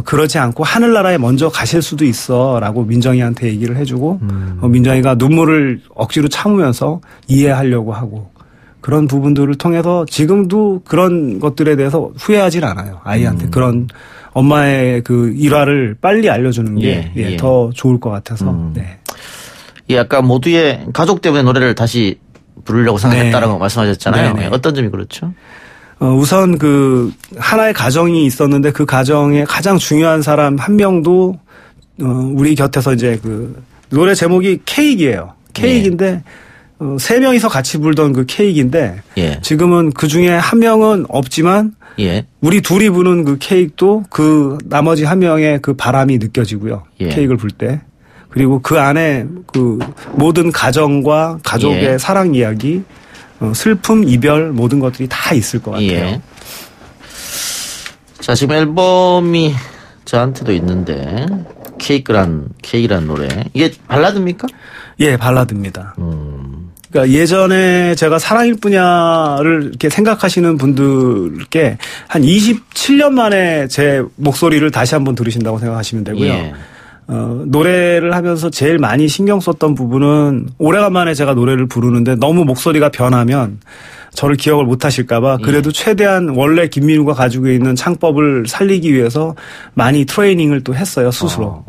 그러지 않고 하늘나라에 먼저 가실 수도 있어 라고 민정이한테 얘기를 해주고 민정이가 눈물을 억지로 참으면서 이해하려고 하고 그런 부분들을 통해서 지금도 그런 것들에 대해서 후회하진 않아요. 아이한테 그런 엄마의 그 일화를 빨리 알려주는 게 더 좋을 것 같아서. 네. 아까 모두의 가족 때문에 노래를 다시 부르려고 생각했다라고 말씀하셨잖아요. 네네. 어떤 점이 그렇죠? 우선 하나의 가정이 있었는데 그 가정의 가장 중요한 사람 한 명도 우리 곁에서 이제 노래 제목이 케이크예요. 케이크인데 3명이서 같이 불던 그 케이크인데 지금은 그 중에 한 명은 없지만 우리 둘이 부는 그 케이크도 그 나머지 한 명의 그 바람이 느껴지고요. 케이크를 불 때. 그리고 그 안에 모든 가정과 가족의 사랑 이야기, 슬픔, 이별 모든 것들이 다 있을 것 같아요. 자, 지금 앨범이 저한테도 있는데 케이크란 노래. 이게 발라드입니까? 예, 발라드입니다. 그러니까 예전에 제가 사랑일 뿐야를 이렇게 생각하시는 분들께 한 27년 만에 제 목소리를 다시 한번 들으신다고 생각하시면 되고요. 노래를 하면서 제일 많이 신경 썼던 부분은 오래간만에 제가 노래를 부르는데 너무 목소리가 변하면 저를 기억을 못 하실까봐 그래도 최대한 원래 김민우가 가지고 있는 창법을 살리기 위해서 많이 트레이닝을 또 했어요, 스스로.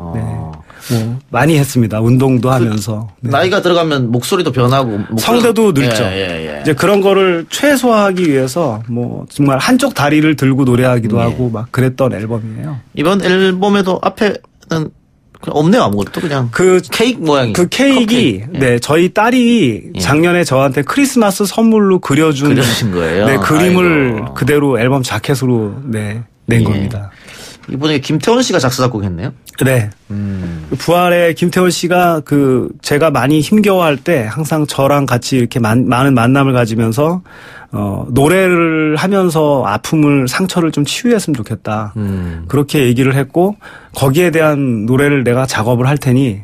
많이 했습니다. 운동도 하면서. 나이가 들어가면 목소리도 변하고. 성대도 늙죠. 이제 그런 거를 최소화하기 위해서 정말 한쪽 다리를 들고 노래하기도 하고 막 그랬던 앨범이에요. 이번 앨범에도 앞에는 없네요, 아무것도. 그냥 케이크 모양이. 그 케이크이 저희 딸이 작년에 저한테 크리스마스 선물로 그려준 거예요. 그림을 그대로 앨범 자켓으로 낸 겁니다. 이번에 김태원 씨가 작사 작곡했네요. 네. 부활의 김태원 씨가 제가 많이 힘겨워할 때 항상 저랑 같이 이렇게 많은 만남을 가지면서 노래를 하면서 상처를 좀 치유했으면 좋겠다. 그렇게 얘기를 했고 거기에 대한 노래를 내가 작업을 할 테니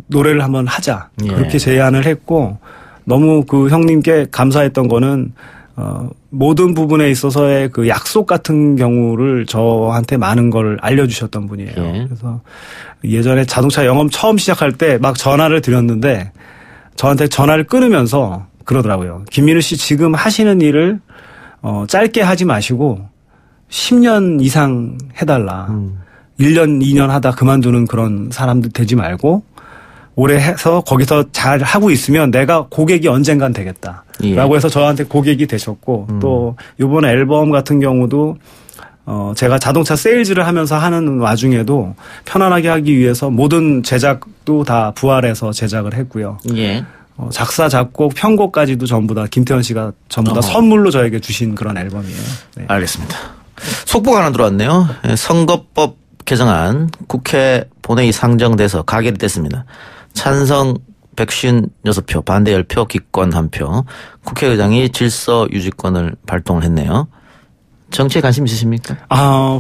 노래를 한번 하자. 그렇게 제안을 했고 너무 형님께 감사했던 거는 모든 부분에 있어서의 그 약속 같은 경우를 저한테 많은 걸 알려주셨던 분이에요. 그래서 예전에 자동차 영업 처음 시작할 때 막 전화를 드렸는데 저한테 전화를 끊으면서 그러더라고요. 김민우 씨 지금 하시는 일을 짧게 하지 마시고 10년 이상 해달라. 1년, 2년 하다 그만두는 그런 사람들 되지 말고 오래 해서 거기서 잘 하고 있으면 내가 고객이 언젠간 되겠다. 라고 해서 저한테 고객이 되셨고 또 이번 앨범 같은 경우도 제가 자동차 세일즈를 하면서 하는 와중에도 편안하게 하기 위해서 모든 제작도 다 부활해서 제작을 했고요. 작사, 작곡, 편곡까지도 전부 다 김태원 씨가 전부 다 선물로 저에게 주신 그런 앨범이에요. 네. 알겠습니다. 속보가 하나 들어왔네요. 선거법 개정안 국회 본회의 상정돼서 가결이 됐습니다. 찬성 156표, 반대 10표, 기권 1표. 국회의장이 질서 유지권을 발동을 했네요. 정치에 관심 있으십니까?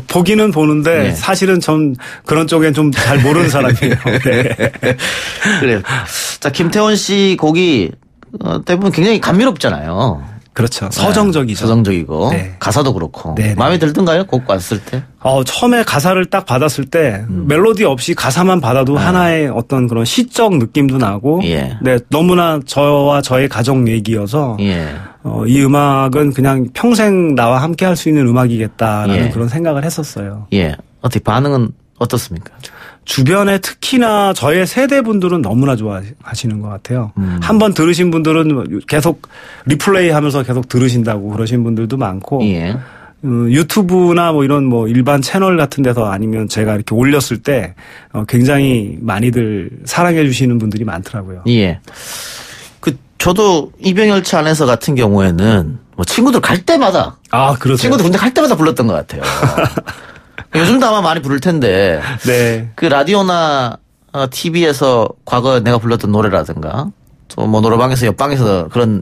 보기는 보는데 사실은 전 그런 쪽엔 좀 잘 모르는 사람이에요. 네. 그래요. 자, 김태원 씨 곡이 대부분 굉장히 감미롭잖아요. 그렇죠. 서정적이죠. 서정적이고 가사도 그렇고. 마음에 들던가요? 곡 봤을 때? 처음에 가사를 딱 받았을 때 멜로디 없이 가사만 받아도 하나의 어떤 그런 시적 느낌도 나고 너무나 저와 저의 가족 얘기여서 이 음악은 그냥 평생 나와 함께 할 수 있는 음악이겠다라는 그런 생각을 했었어요. 어떻게 반응은 어떻습니까? 주변에 특히나 저의 세대 분들은 너무나 좋아하시는 것 같아요. 한번 들으신 분들은 계속 리플레이 하면서 계속 들으신다고 그러신 분들도 많고 유튜브나 뭐 이런 뭐 일반 채널 같은 데서 아니면 제가 이렇게 올렸을 때 굉장히 많이들 사랑해 주시는 분들이 많더라고요. 예. 저도 이병열차 안에서 같은 경우에는 뭐 친구들 갈 때마다. 그렇죠. 친구들 군대 갈 때마다 불렀던 것 같아요. 요즘도 아마 많이 부를 텐데. 네. 그 라디오나 TV에서 과거 내가 불렀던 노래라든가 또 뭐 노래방에서 옆방에서 그런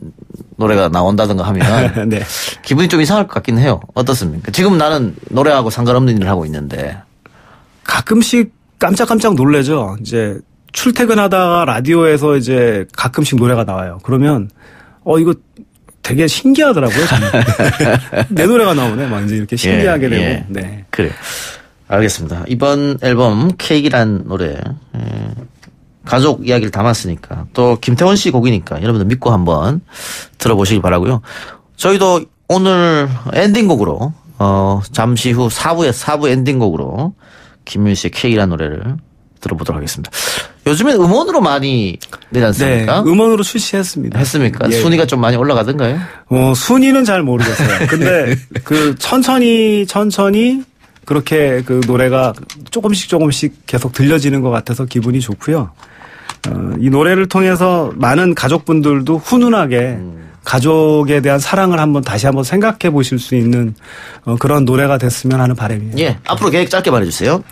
노래가 나온다든가 하면 네. 기분이 좀 이상할 것 같긴 해요. 어떻습니까? 지금 나는 노래하고 상관없는 일을 하고 있는데 가끔씩 깜짝깜짝 놀래죠. 이제 출퇴근하다가 라디오에서 이제 가끔씩 노래가 나와요. 그러면 이거 되게 신기하더라고요. 저는. 내 노래가 나오네. 막 이제 이렇게 신기하게 되고. 네. 그래요. 알겠습니다. 이번 앨범 케이크란 노래 가족 이야기를 담았으니까 또 김태원 씨 곡이니까 여러분들 믿고 한번 들어보시기 바라고요. 저희도 오늘 엔딩곡으로 잠시 후 4부 엔딩곡으로 김윤 씨의 케이크란 노래를 들어보도록 하겠습니다. 요즘엔 음원으로 많이 내지 않습니까? 네, 음원으로 출시했습니다. 했습니까? 예. 순위가 좀 많이 올라가던가요? 순위는 잘 모르겠어요. 근데 천천히 그렇게 그 노래가 조금씩 계속 들려지는 것 같아서 기분이 좋고요. 이 노래를 통해서 많은 가족분들도 훈훈하게 가족에 대한 사랑을 다시 한번 생각해 보실 수 있는 그런 노래가 됐으면 하는 바람이에요. 예. 앞으로 계획 짧게 말해주세요.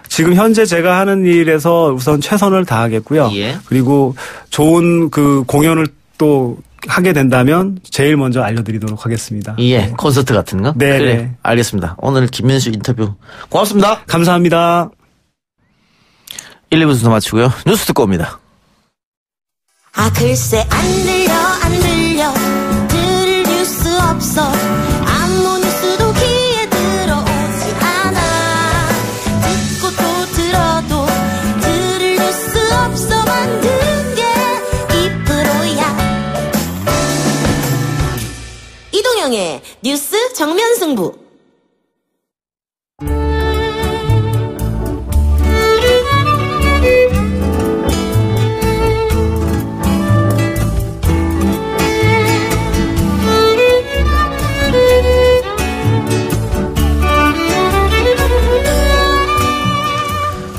지금 현재 제가 하는 일에서 우선 최선을 다하겠고요. 예. 그리고 좋은 그 공연을 또 하게 된다면 제일 먼저 알려드리도록 하겠습니다. 예. 콘서트 같은 거? 네. 그래. 알겠습니다. 오늘 김민수 인터뷰 고맙습니다. 감사합니다. 1, 2부 순서 마치고요. 뉴스 듣고 옵니다. 글쎄 안 들려 들을 뉴스 없어 아무 뉴스도 귀에 들어오지 않아 듣고 또 들어도 들을 뉴스 없어 만든 게 2%야 이동영의 뉴스 정면 승부.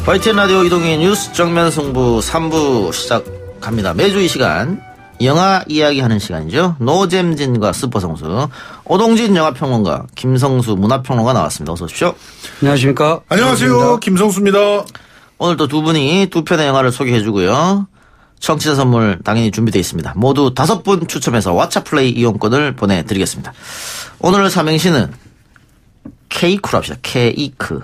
YTN 라디오 이동의 뉴스 정면 승부 3부 시작합니다. 매주 이 시간 영화 이야기하는 시간이죠. 노잼진과 슈퍼성수 오동진 영화평론가 김성수 문화평론가 나왔습니다. 어서 오십시오. 안녕하십니까. 안녕하세요. 김성수입니다. 오늘 또 두 분이 두 편의 영화를 소개해주고요. 청취자 선물 당연히 준비되어 있습니다. 모두 5분 추첨해서 왓챠플레이 이용권을 보내드리겠습니다. 오늘 삼행시는 케이크로 합시다. 케이크.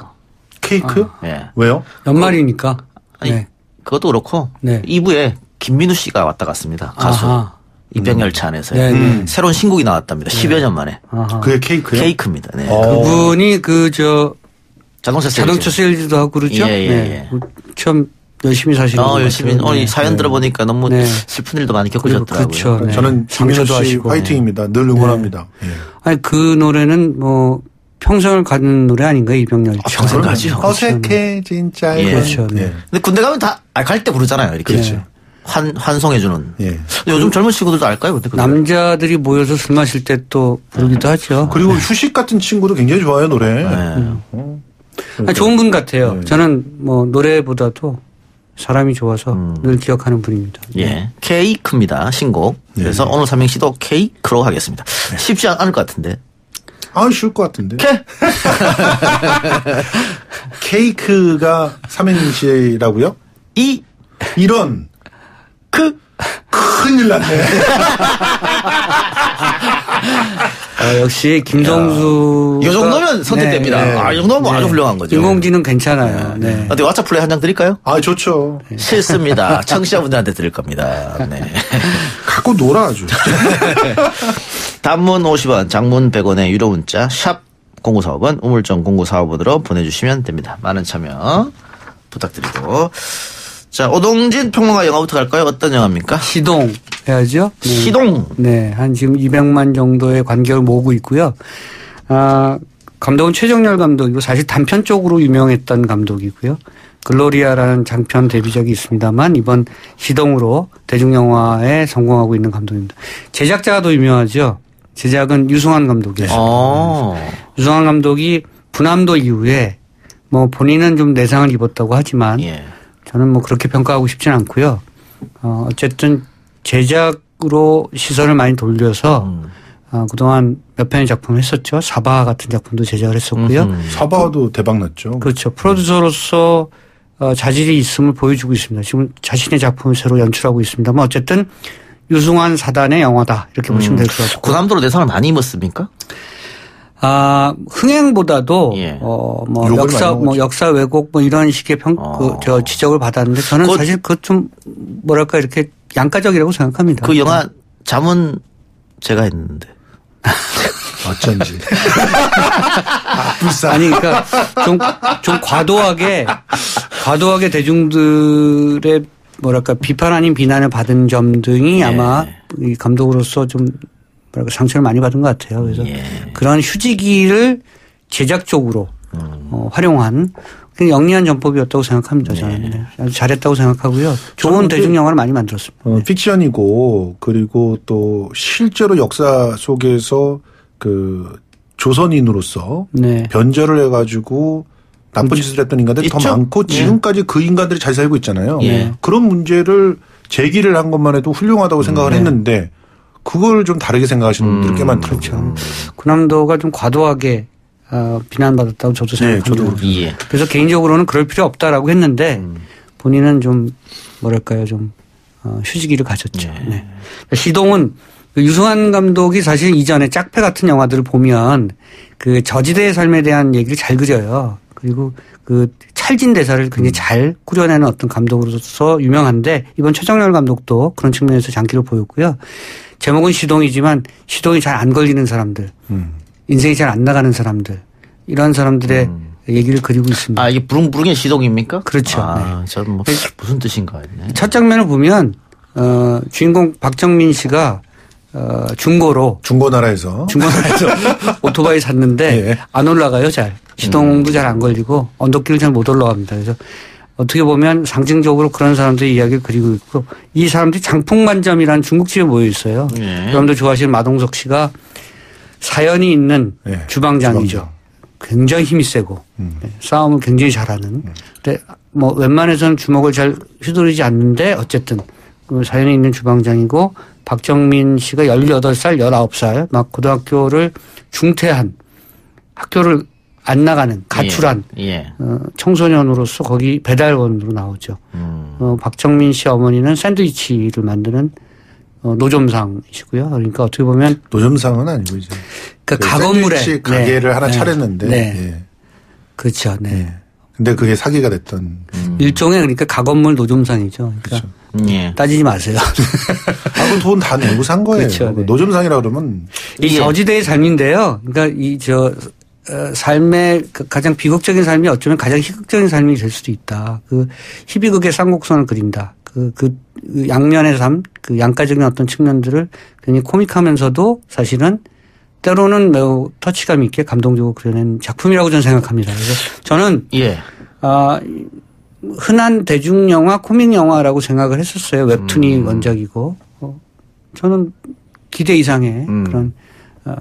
케이크? 예. 왜요? 연말이니까. 아니, 네. 그것도 그렇고. 네. 2부에 김민우 씨가 왔다 갔습니다. 가수. 아하. 이병열차 안에서요. 네. 새로운 신곡이 나왔답니다. 10여 년 만에. 아하. 그게 케이크요? 케이크입니다. 네. 그분이 자동차 세일즈도 하고 그러죠? 예. 네. 참 열심히 사시는 것 열심히. 같아요. 오늘 사연 들어보니까 너무 네. 슬픈 일도 많이 겪으셨더라고요. 그렇죠. 네. 저는 김민우 씨 화이팅입니다. 늘 응원합니다. 네. 아니, 그 노래는 평생을 가는 노래 아닌가요? 이병렬. 평생 가죠. 어색해 진짜. 예. 그렇죠. 네. 근데 군대 가면 다 갈 때 부르잖아요. 이렇게. 그렇죠. 환송해주는. 예. 요즘 젊은 친구들도 알까요? 근데 남자들이 모여서 술 마실 때 또 부르기도 하죠. 그리고 휴식 같은 친구도 굉장히 좋아요, 노래. 아니, 좋은 분 같아요. 네. 저는 노래보다도 사람이 좋아서 늘 기억하는 분입니다. 예. 케이크입니다. 신곡. 그래서 오늘 삼행시도 케이크로 하겠습니다. 쉽지 않을 것 같은데. 쉬울 것 같은데. 케이크가 삼행시라고요? 이런. 큰일 났네. 역시 김성수. 이 정도면 선택됩니다. 네. 이 정도면 아주 훌륭한 거죠. 인공지능 괜찮아요. 네. 어디 왓챠플레이 한 장 드릴까요? 좋죠. 싫습니다. 청취자분들한테 드릴 겁니다. 네. 갖고 놀아 아주. 단문 50원, 장문 100원의 유료 문자 샵 0945번, 우물정 0945번으로 보내주시면 됩니다. 많은 참여 부탁드리고. 자, 오동진 평론가 영화부터 갈까요? 어떤 영화입니까? 시동 해야죠. 네. 시동. 네, 한 지금 200만 정도의 관객을 모으고 있고요. 감독은 최정열 감독이고 사실 단편 쪽으로 유명했던 감독이고요. 글로리아라는 장편 데뷔작이 있습니다만 이번 시동으로 대중영화에 성공하고 있는 감독입니다. 제작자가 더 유명하죠. 제작은 유승환 감독이었습니다. 유승환 감독이 분함도 이후에 뭐 본인은 좀 내상을 입었다고 하지만 저는 뭐 그렇게 평가하고 싶진 않고요. 어쨌든 제작으로 시선을 많이 돌려서 그동안 몇 편의 작품을 했었죠. 사바 같은 작품도 제작을 했었고요. 사바도 대박 났죠. 그렇죠. 프로듀서로서 자질이 있음을 보여주고 있습니다. 지금 자신의 작품을 새로 연출하고 있습니다만 어쨌든 유승환 사단의 영화다 이렇게 보시면 될 것 같고. 그 감독으로 내상을 많이 입었습니까? 흥행보다도 역사 왜곡 뭐 이런 식의 지적을 받았는데 저는 사실 그것 좀 뭐랄까 이렇게 양가적이라고 생각합니다. 그 영화 잠은 제가 했는데. 어쩐지. 아니, 그러니까 좀 과도하게 대중들의 뭐랄까 비판 아닌 비난을 받은 점 등이 아마 이 감독으로서 좀 뭐랄까 상처를 많이 받은 것 같아요. 그래서 그런 휴지기를 제작적으로 활용한 영리한 전법이었다고 생각합니다. 저는 아주 잘했다고 생각하고요. 좋은 대중 영화를 많이 만들었습니다. 픽션이고 그리고 또 실제로 역사 속에서 그 조선인으로서 변절을 해가지고 나쁜 짓을 했던 인간들이 더 많고 지금까지 그 인간들이 잘 살고 있잖아요. 그런 문제를 제기를 한 것만 해도 훌륭하다고 생각을 했는데 그걸 좀 다르게 생각하시는 분들이 꽤 많더라고요. 그렇죠. 군함도가 좀 과도하게 비난받았다고 저도 생각합니다. 그래서 개인적으로는 그럴 필요 없다라고 했는데 본인은 좀 뭐랄까요 좀 휴지기를 가졌죠. 시동은 유승환 감독이 사실 이전에 짝패 같은 영화들을 보면 그 저지대의 삶에 대한 얘기를 잘 그려요. 그리고 그 찰진 대사를 굉장히 잘 꾸려내는 어떤 감독으로서 유명한데 이번 최정열 감독도 그런 측면에서 장기를 보였고요. 제목은 시동이지만 시동이 잘 안 걸리는 사람들, 인생이 잘 안 나가는 사람들 이런 사람들의 얘기를 그리고 있습니다. 이게 부릉부릉의 시동입니까? 그렇죠. 저는 뭐 무슨 뜻인가 했네. 첫 장면을 보면 주인공 박정민 씨가 중고나라에서 오토바이 샀는데 안 올라가요 잘. 시동도 잘 안 걸리고 언덕길을 잘 못 올라갑니다. 그래서 어떻게 보면 상징적으로 그런 사람들의 이야기를 그리고 있고 이 사람들이 장풍만점이라는 중국집에 모여 있어요. 여러분들 좋아하시는 마동석 씨가 사연이 있는 주방장이죠. 굉장히 힘이 세고 싸움을 굉장히 잘하는. 근데 뭐 웬만해서는 주먹을 잘 휘두르지 않는데 어쨌든 그 사연이 있는 주방장이고 박정민 씨가 18살, 19살 막 고등학교를 중퇴한 학교를 안 나가는 가출한 청소년으로서 거기 배달원으로 나오죠. 박정민 씨 어머니는 샌드위치를 만드는 노점상이시고요. 그러니까 어떻게 보면 노점상은 아니고 이제 그 가건물에 가게를 하나 차렸는데 그렇죠. 근데 그게 사기가 됐던 일종의 그러니까 가건물 노점상이죠. 그러니까 따지지 마세요. 그 돈 다 내고 산 거예요. 그렇죠. 노점상이라 그러면 이 저지대의 삶인데요. 그러니까 삶의 가장 비극적인 삶이 어쩌면 가장 희극적인 삶이 될 수도 있다. 그 희비극의 쌍곡선을 그린다. 그 양면의 삶, 그 양가적인 어떤 측면들을 굉장히 코믹하면서도 사실은 때로는 매우 터치감 있게 감동적으로 그려낸 작품이라고 저는 생각합니다. 그래서 저는 흔한 대중영화, 코믹영화라고 생각을 했었어요. 웹툰이 원작이고. 저는 기대 이상의 그런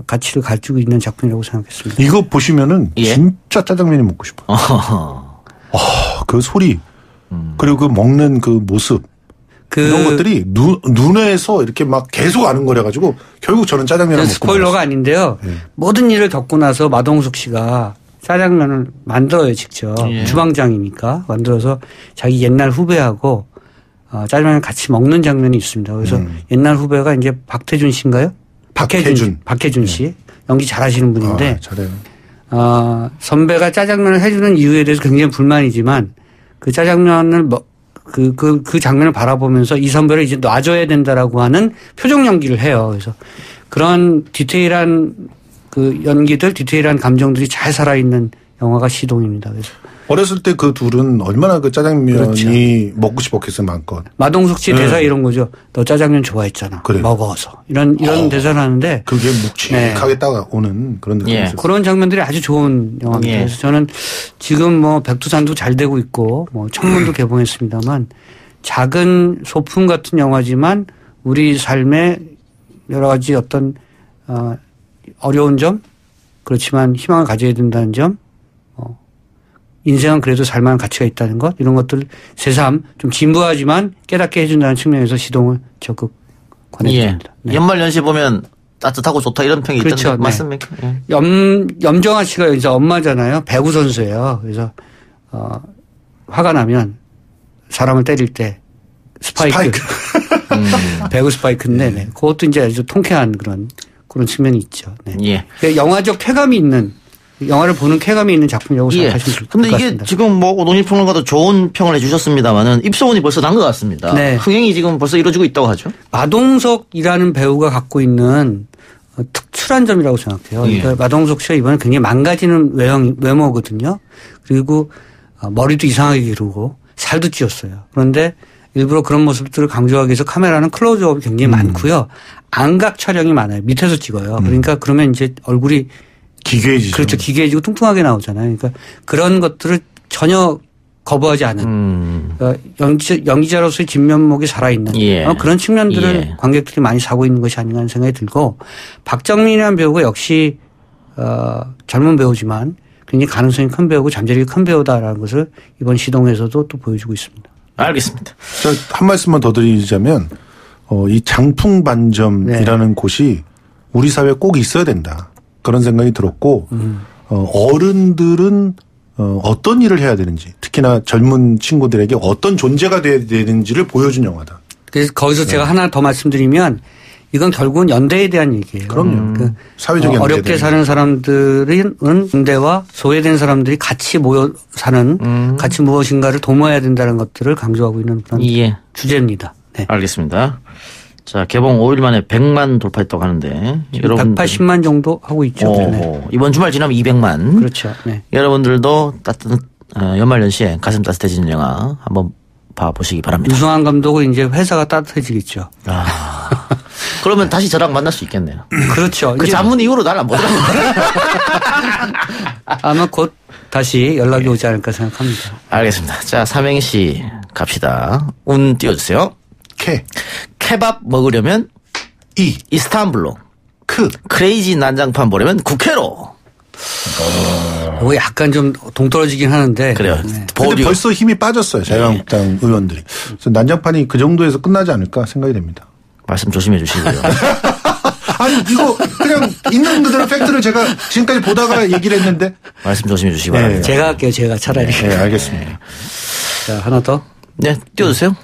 가치를 가지고 있는 작품이라고 생각했습니다. 이거 보시면은 진짜 짜장면이 먹고 싶어요. 그 소리 그리고 그 먹는 그 모습 이런 것들이 눈에서 이렇게 막 계속 아른거려가지고 결국 저는 짜장면을 먹고 스포일러가 아닌데요. 모든 일을 겪고 나서 마동석 씨가 짜장면을 만들어요 직접. 주방장이니까 만들어서 자기 옛날 후배하고 짜장면을 같이 먹는 장면이 있습니다. 그래서 옛날 후배가 이제 박태준 씨인가요? 박혜준 씨. 연기 잘하시는 분인데. 잘해요. 선배가 짜장면을 해주는 이유에 대해서 굉장히 불만이지만 그 짜장면을 그 장면을 바라보면서 이 선배를 이제 놔줘야 된다라고 하는 표정 연기를 해요. 그래서 그런 디테일한 그 연기들, 디테일한 감정들이 잘 살아있는 영화가 시동입니다. 그래서 어렸을 때 그 둘은 얼마나 그 짜장면이 먹고 싶었겠어요, 마음껏. 마동석 씨 대사 이런 거죠. 너 짜장면 좋아했잖아. 그래. 먹어서. 이런 대사를 하는데. 그게 묵직하게 따라오는 그런 느낌이 있어요. 그런 장면들이 아주 좋은 영화입니다. 그래서 저는 지금 뭐 백두산도 잘 되고 있고 뭐 청문도 개봉했습니다만 작은 소품 같은 영화지만 우리 삶의 여러 가지 어떤 어려운 점 그렇지만 희망을 가져야 된다는 점, 인생은 그래도 살만한 가치가 있다는 것, 이런 것들 새삼 좀 진부하지만 깨닫게 해준다는 측면에서 시동을 적극 권해드립니다. 예. 연말연시 보면 따뜻하고 좋다 이런 평이 그렇죠. 있던데 맞습니까? 예. 염정아 씨가 여기서 엄마잖아요. 배구 선수예요. 그래서 화가 나면 사람을 때릴 때 스파이크. 배구 스파이크인데 네. 그것도 이제 아주 통쾌한 그런 측면이 있죠. 네. 예. 영화적 쾌감이 있는 영화를 보는 쾌감이 있는 작품이라고 생각하시면 좋을 것 근데 같습니다. 이게 지금 뭐 오동희 평론가도 좋은 평을 해주셨습니다만은 입소문이 벌써 난 것 같습니다. 네. 흥행이 지금 벌써 이루어지고 있다고 하죠. 마동석이라는 배우가 갖고 있는 특출한 점이라고 생각해요. 그러니까 마동석 씨가 이번에 굉장히 망가지는 외모거든요. 그리고 머리도 이상하게 기르고 살도 찌었어요. 그런데 일부러 그런 모습들을 강조하기 위해서 카메라는 클로즈업이 굉장히 많고요. 안각 촬영이 많아요. 밑에서 찍어요. 그러니까 그러면 이제 얼굴이 기괴해지죠. 그렇죠. 기괴해지고 뚱뚱하게 나오잖아요. 그러니까 그런 것들을 전혀 거부하지 않은 연기자로서의 진면목이 살아있는 그런 측면들을 관객들이 많이 사고 있는 것이 아닌가 하는 생각이 들고 박정민이라는 배우가 역시 젊은 배우지만 굉장히 가능성이 큰 배우고 잠재력이 큰 배우다라는 것을 이번 시동에서도 또 보여주고 있습니다. 알겠습니다. 한 말씀만 더 드리자면 이 장풍반점이라는 곳이 우리 사회에 꼭 있어야 된다. 그런 생각이 들었고 어른들은 어떤 일을 해야 되는지 특히나 젊은 친구들에게 어떤 존재가 돼야 되는지를 보여준 영화다. 그래서 거기서 제가 하나 더 말씀드리면 이건 결국은 연대에 대한 얘기예요. 그럼요. 사회적 연대. 어렵게 사는 사람들은 연대와 소외된 사람들이 같이 모여 사는 같이 무엇인가를 도모해야 된다는 것들을 강조하고 있는 그런 주제입니다. 네. 알겠습니다. 자, 개봉 5일 만에 100만 돌파했다고 하는데 여러분 180만 정도 하고 있죠. 네. 이번 주말 지나면 200만. 그렇죠. 네. 여러분들도 연말연시에 가슴 따뜻해지는 영화 한번 봐보시기 바랍니다. 유승환 감독은 이제 회사가 따뜻해지겠죠. 그러면 다시 저랑 만날 수 있겠네요. 그렇죠. 그 자문 이후로 날 안 보더라고요. 아마 곧 다시 연락이 오지 않을까 생각합니다. 알겠습니다. 자, 삼행시 갑시다. 운 띄워주세요. 케밥 먹으려면 이스탄불로. 크레이지 난장판 보려면 국회로. 약간 좀 동떨어지긴 하는데. 그래요. 근데 벌써 힘이 빠졌어요. 자유한국당 의원들이. 그래서 난장판이 그 정도에서 끝나지 않을까 생각이 됩니다. 말씀 조심해 주시고요. 아니 이거 그냥 있는 그대로 팩트를 제가 지금까지 보다가 얘기를 했는데. 말씀 조심해 주시기 바랍니다. 제가 할게요. 제가 차라리. 네, 알겠습니다. 자, 하나 더. 네, 띄워주세요.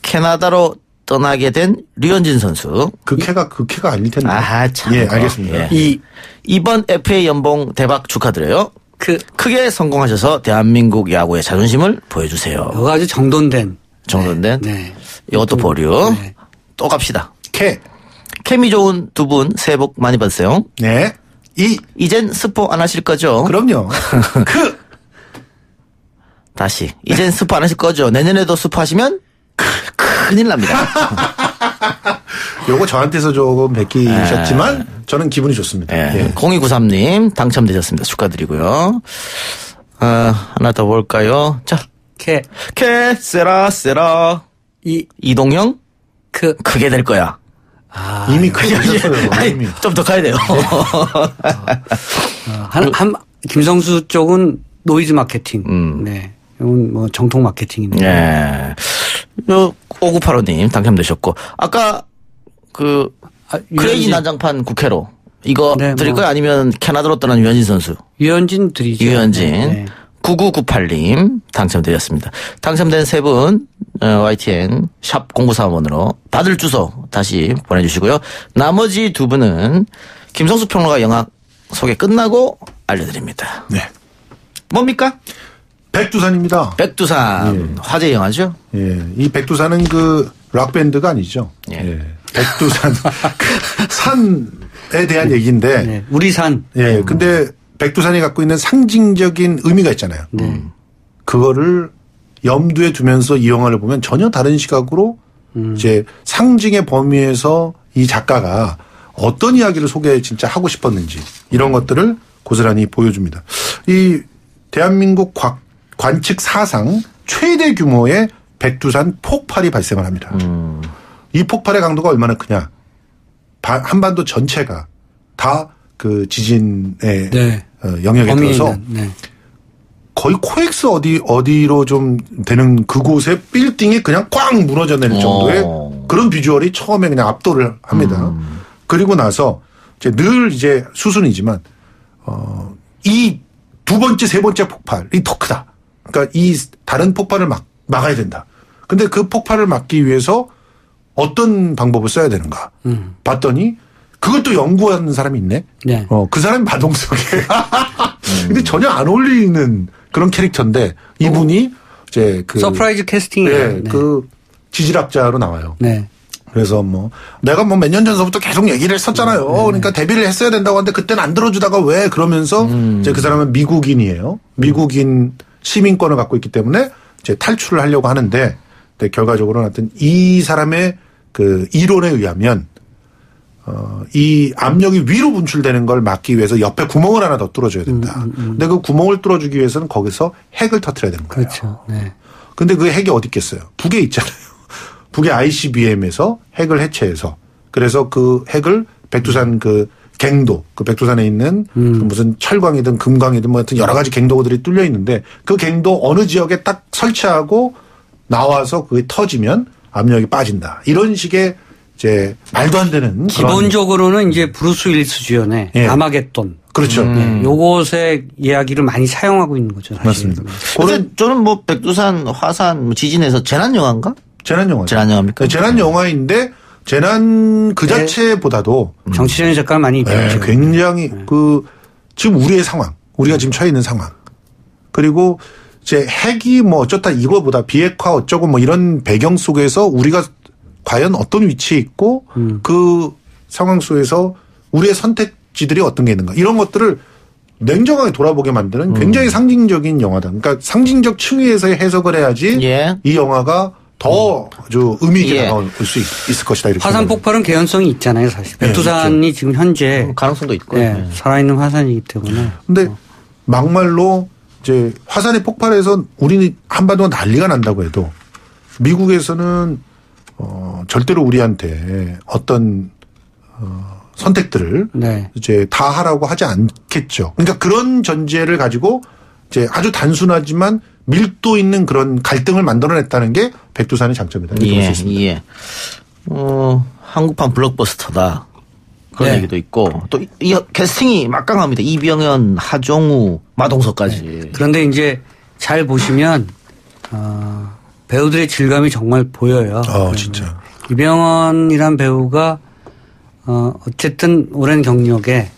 캐나다로 떠나게 된 류현진 선수. 그 캐가 아닐 텐데. 참. 예, 알겠습니다. 이번 FA 연봉 대박 축하드려요. 크게 성공하셔서 대한민국 야구의 자존심을 보여주세요. 이거 아주 정돈된. 네. 이것도 보류. 네. 또 갑시다. 케미 좋은 두 분 새해 복 많이 받으세요. 네. 이젠 스포 안 하실 거죠? 그럼요. 다시. 이젠 스포 안 하실 거죠? 내년에도 스포 하시면 큰일 납니다. 요거 저한테서 조금 베끼셨지만 저는 기분이 좋습니다. 0293님 당첨되셨습니다. 축하드리고요. 하나 더 볼까요? 자. 세라. 이동형? 크게 될 거야. 이미 크게 되셨어요. 좀 더 가야 돼요. 김성수 쪽은 노이즈 마케팅. 네. 이건 뭐 정통 마케팅인데. 네. 5985님 당첨되셨고 아까 크레이지 난장판 국회로 이거 드릴 거예요? 아니면 캐나다로 떠난 유현진 선수? 유현진 드리죠. 유현진. 9998님 당첨되셨습니다. 당첨된 세 분 YTN 샵 0935번으로 받을 주소 다시 보내주시고요. 나머지 두 분은 김성수 평론가 영화 소개 끝나고 알려드립니다. 네. 뭡니까? 백두산입니다. 백두산. 화제 영화죠? 이 백두산은 그 락밴드가 아니죠. 백두산. 산에 대한 얘기인데. 우리 산. 근데 백두산이 갖고 있는 상징적인 의미가 있잖아요. 그거를 염두에 두면서 이 영화를 보면 전혀 다른 시각으로 이제 상징의 범위에서 이 작가가 어떤 이야기를 진짜 하고 싶었는지 이런 것들을 고스란히 보여줍니다. 이 대한민국 관측 사상 최대 규모의 백두산 폭발이 발생을 합니다. 이 폭발의 강도가 얼마나 크냐. 한반도 전체가 다 그 지진의 영역에 들어서 거의 코엑스 어디로 좀 되는 그곳에 빌딩이 그냥 꽉 무너져 내릴 정도의 그런 비주얼이 처음에 그냥 압도를 합니다. 그리고 나서 이제 늘 이제 수순이지만 이 두 번째, 세 번째 폭발이 더 크다. 그러니까 이 다른 폭발을 막아야 된다. 근데 그 폭발을 막기 위해서 어떤 방법을 써야 되는가 봤더니 그걸 또 연구하는 사람이 있네. 그 사람이 마동석이. 근데 전혀 안 어울리는 그런 캐릭터인데 이분이 이제 그 서프라이즈 캐스팅이에요. 그 지질학자로 나와요. 그래서 뭐 내가 뭐 몇 년 전서부터 계속 얘기를 했었잖아요. 그러니까 데뷔를 했어야 된다고 하는데 그때는 안 들어주다가 왜 그러면서 이제 그 사람은 미국인이에요. 미국인 시민권을 갖고 있기 때문에 이제 탈출을 하려고 하는데 결과적으로는 하여튼 이 사람의 그 이론에 의하면 이 압력이 위로 분출되는 걸 막기 위해서 옆에 구멍을 하나 더 뚫어줘야 된다. 근데 그 구멍을 뚫어주기 위해서는 거기서 핵을 터뜨려야 되는 거예요. 그렇죠. 근데 그 핵이 어디 있겠어요? 북에 있잖아요. 북의 ICBM에서 핵을 해체해서 그래서 그 핵을 백두산 그 갱도 그 백두산에 있는 그 무슨 철광이든 금광이든 뭐 하여튼 여러 가지 갱도들이 뚫려 있는데 그 갱도 어느 지역에 딱 설치하고 나와서 그게 터지면 압력이 빠진다. 이런 식의 이제 말도 안 되는 기본적으로는 이제 브루스 윌리스 주연의 아마겟돈. 그렇죠. 요것의 이야기를 많이 사용하고 있는 거죠. 사실. 맞습니다. 그런데 저는 뭐 백두산 화산 지진에서 재난 영화인가? 재난 영화. 재난 영화입니까? 재난 영화인데 재난 그 자체보다도 정치적인 색깔 많이 있죠. 굉장히 그 지금 우리의 상황, 우리가 지금 처해 있는 상황. 그리고 이제 핵이 뭐 어쩌다 이거보다 비핵화 어쩌고 뭐 이런 배경 속에서 우리가 과연 어떤 위치에 있고 그 상황 속에서 우리의 선택지들이 어떤 게 있는가 이런 것들을 냉정하게 돌아보게 만드는 굉장히 상징적인 영화다. 그러니까 상징적 층위에서의 해석을 해야지 이 영화가 더 아주 의미 있게 다가올 수 있을 것이다. 이렇게 화산 폭발은 개연성이 있잖아요, 사실. 백두산이 지금 현재 가능성도 있고 살아있는 화산이기 때문에. 근데 막말로 이제 화산이 폭발해서 우리는 한반도가 난리가 난다고 해도 미국에서는 절대로 우리한테 어떤 선택들을 이제 다 하라고 하지 않겠죠. 그러니까 그런 전제를 가지고 이제 아주 단순하지만 밀도 있는 그런 갈등을 만들어냈다는 게 백두산의 장점이다. 이렇게 볼 수 있습니다. 한국판 블록버스터다. 그런 얘기도 있고 또 이 캐스팅이 막강합니다. 이병헌, 하정우, 마동석까지. 그런데 이제 잘 보시면 배우들의 질감이 정말 보여요. 진짜. 이병헌이란 배우가 어쨌든 오랜 경력에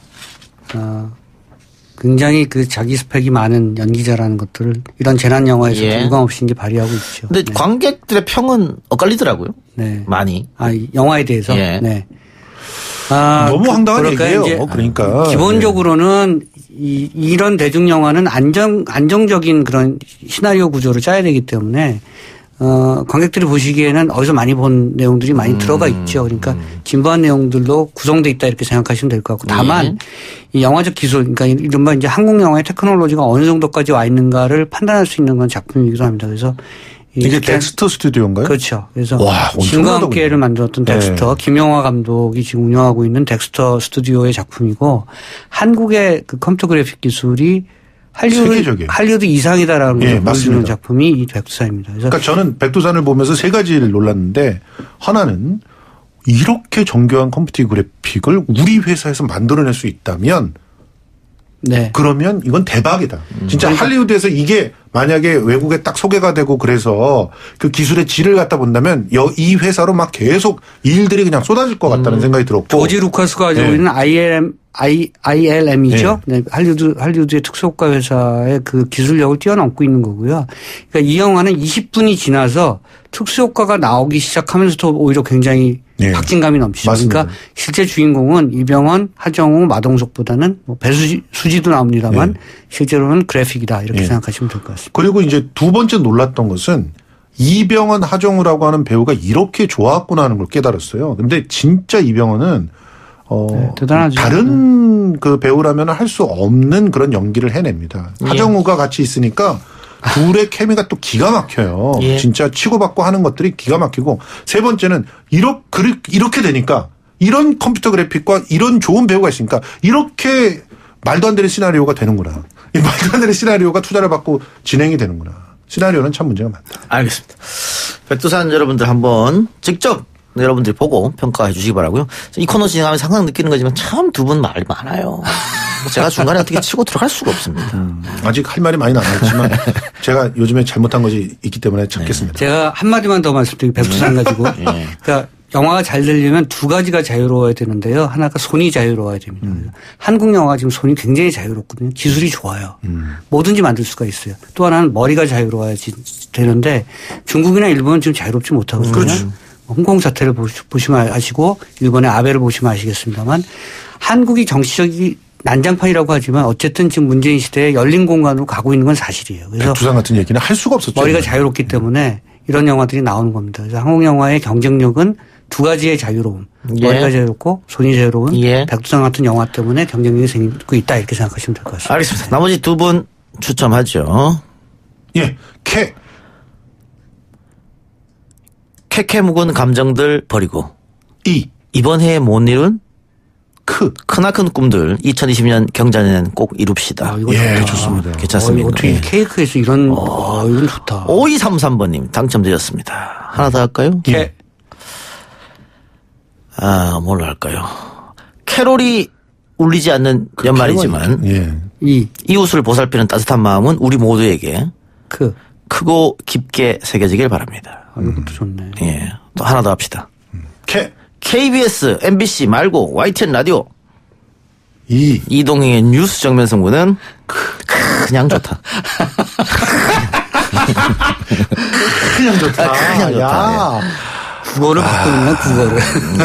굉장히 그 자기 스펙이 많은 연기자라는 것들을 이런 재난 영화에서 불감없이 이제 발휘하고 있죠. 근데 관객들의 평은 엇갈리더라고요. 많이. 영화에 대해서. 너무 황당한 얘기예요. 그러니까 기본적으로는 이런 대중 영화는 안정적인 그런 시나리오 구조를 짜야 되기 때문에 관객들이 보시기에는 어디서 많이 본 내용들이 많이 들어가 있죠. 그러니까 진부한 내용들로 구성돼 있다 이렇게 생각하시면 될 것 같고 다만 이 영화적 기술, 그러니까 이른바 이제 한국 영화의 테크놀로지가 어느 정도까지 와 있는가를 판단할 수 있는 건 작품이기도 합니다. 그래서 이게 덱스터 스튜디오인가요? 그렇죠. 그래서 신과 함께를 만들었던 덱스터 김영하 감독이 지금 운영하고 있는 덱스터 스튜디오의 작품이고 한국의 그 컴퓨터 그래픽 기술이 할리우드 이상이다라는 걸 보여주는 작품이 이 백두산입니다. 그러니까 저는 백두산을 보면서 세 가지를 놀랐는데 하나는 이렇게 정교한 컴퓨터 그래픽을 우리 회사에서 만들어낼 수 있다면 그러면 이건 대박이다. 진짜 할리우드에서 이게 만약에 외국에 딱 소개가 되고 그래서 그 기술의 질을 갖다 본다면 이 회사로 막 계속 일들이 그냥 쏟아질 것 같다는 생각이 들었고. 조지 루카스가 가지고 있는 ILM이죠. 할리우드의 특수효과 회사의 그 기술력을 뛰어넘고 있는 거고요. 그러니까 이 영화는 20분이 지나서 특수효과가 나오기 시작하면서도 오히려 굉장히 박진감이 넘치죠. 그러니까 실제 주인공은 이병헌, 하정우, 마동석보다는 뭐 배수지도 나옵니다만 실제로는 그래픽이다 이렇게 생각하시면 될 것 같습니다. 그리고 이제 두 번째 놀랐던 것은 이병헌, 하정우라고 하는 배우가 이렇게 좋았구나 하는 걸 깨달았어요. 근데 진짜 이병헌은 대단하죠. 다른 그 배우라면 할 수 없는 그런 연기를 해냅니다. 하정우가 같이 있으니까 둘의 케미가 또 기가 막혀요. 진짜 치고받고 하는 것들이 기가 막히고 세 번째는 이렇게 되니까 이런 컴퓨터 그래픽과 이런 좋은 배우가 있으니까 이렇게 말도 안 되는 시나리오가 되는구나. 이 말도 안 되는 시나리오가 투자를 받고 진행이 되는구나. 시나리오는 참 문제가 많다. 알겠습니다. 백두산 여러분들 한번 직접 여러분들이 보고 평가해 주시기 바라고요. 이 코너 진행하면서 항상 느끼는 거지만 참 두 분 말이 많아요. 제가 중간에 어떻게 치고 들어갈 수가 없습니다. 아직 할 말이 많이 남아있지만 제가 요즘에 잘못한 것이 있기 때문에 참겠습니다. 네. 제가 한마디만 더 말씀드리고 백두산 가지고. 그러니까 영화가 잘 되려면 두 가지가 자유로워야 되는데요. 하나가 손이 자유로워야 됩니다. 한국 영화가 지금 손이 굉장히 자유롭거든요. 기술이 좋아요. 뭐든지 만들 수가 있어요. 또 하나는 머리가 자유로워야지 되는데 중국이나 일본은 지금 자유롭지 못하거든요. 그렇죠. 홍콩 사태를 보시면 아시고 일본의 아베를 보시면 아시겠습니다만 한국이 정치적이 난장판이라고 하지만 어쨌든 지금 문재인 시대에 열린 공간으로 가고 있는 건 사실이에요. 그래서 백두산 같은 얘기는 할 수가 없었죠. 머리가 자유롭기 때문에 이런 영화들이 나오는 겁니다. 그래서 한국 영화의 경쟁력은 두 가지의 자유로움. 머리가 자유롭고 손이 자유로운 백두산 같은 영화 때문에 경쟁력이 생기고 있다 이렇게 생각하시면 될 것 같습니다. 알겠습니다. 나머지 두 분 추첨하죠. 예. 캐캐 묵은 감정들 버리고 이번 해에 못 이룬 크나큰 꿈들 2020년 경자년엔 꼭 이룹시다. 예, 좋습니다. 괜찮습니다. 어떻게 케이크에서 이런 이건 좋다. 5233번님 당첨되셨습니다. 하나 더 할까요? 예. 뭘로 할까요? 캐롤이 울리지 않는 연말이지만 이웃을 보살피는 따뜻한 마음은 우리 모두에게 크고 깊게 새겨지길 바랍니다. 이것도 좋네. 예. 또 하나 더 합시다. KBS, MBC 말고 YTN 라디오. 이동행의 뉴스 정면 승부는 그냥 좋다. 그냥 좋다. 그냥 좋다. 국어를 바꾸는 국어를.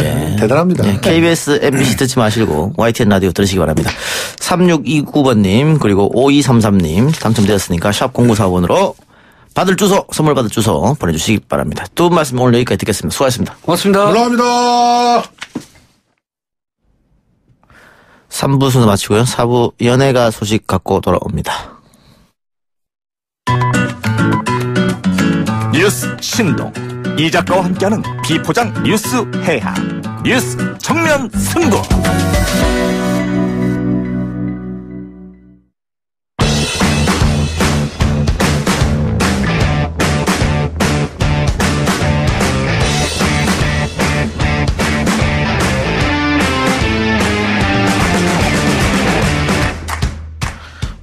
예. 대단합니다. 예. KBS, MBC 듣지 마시고 YTN 라디오 들으시기 바랍니다. 3629번님 그리고 5233님 당첨되었으니까 샵 0945번으로 받을 주소, 선물 받을 주소 보내주시기 바랍니다. 두 분 말씀 오늘 여기까지 듣겠습니다. 수고하셨습니다. 고맙습니다. 감사합니다. 3부 순서 마치고요. 4부 연예가 소식 갖고 돌아옵니다. 뉴스 신동 이 작가와 함께하는 비포장 뉴스 해학 뉴스 정면 승부.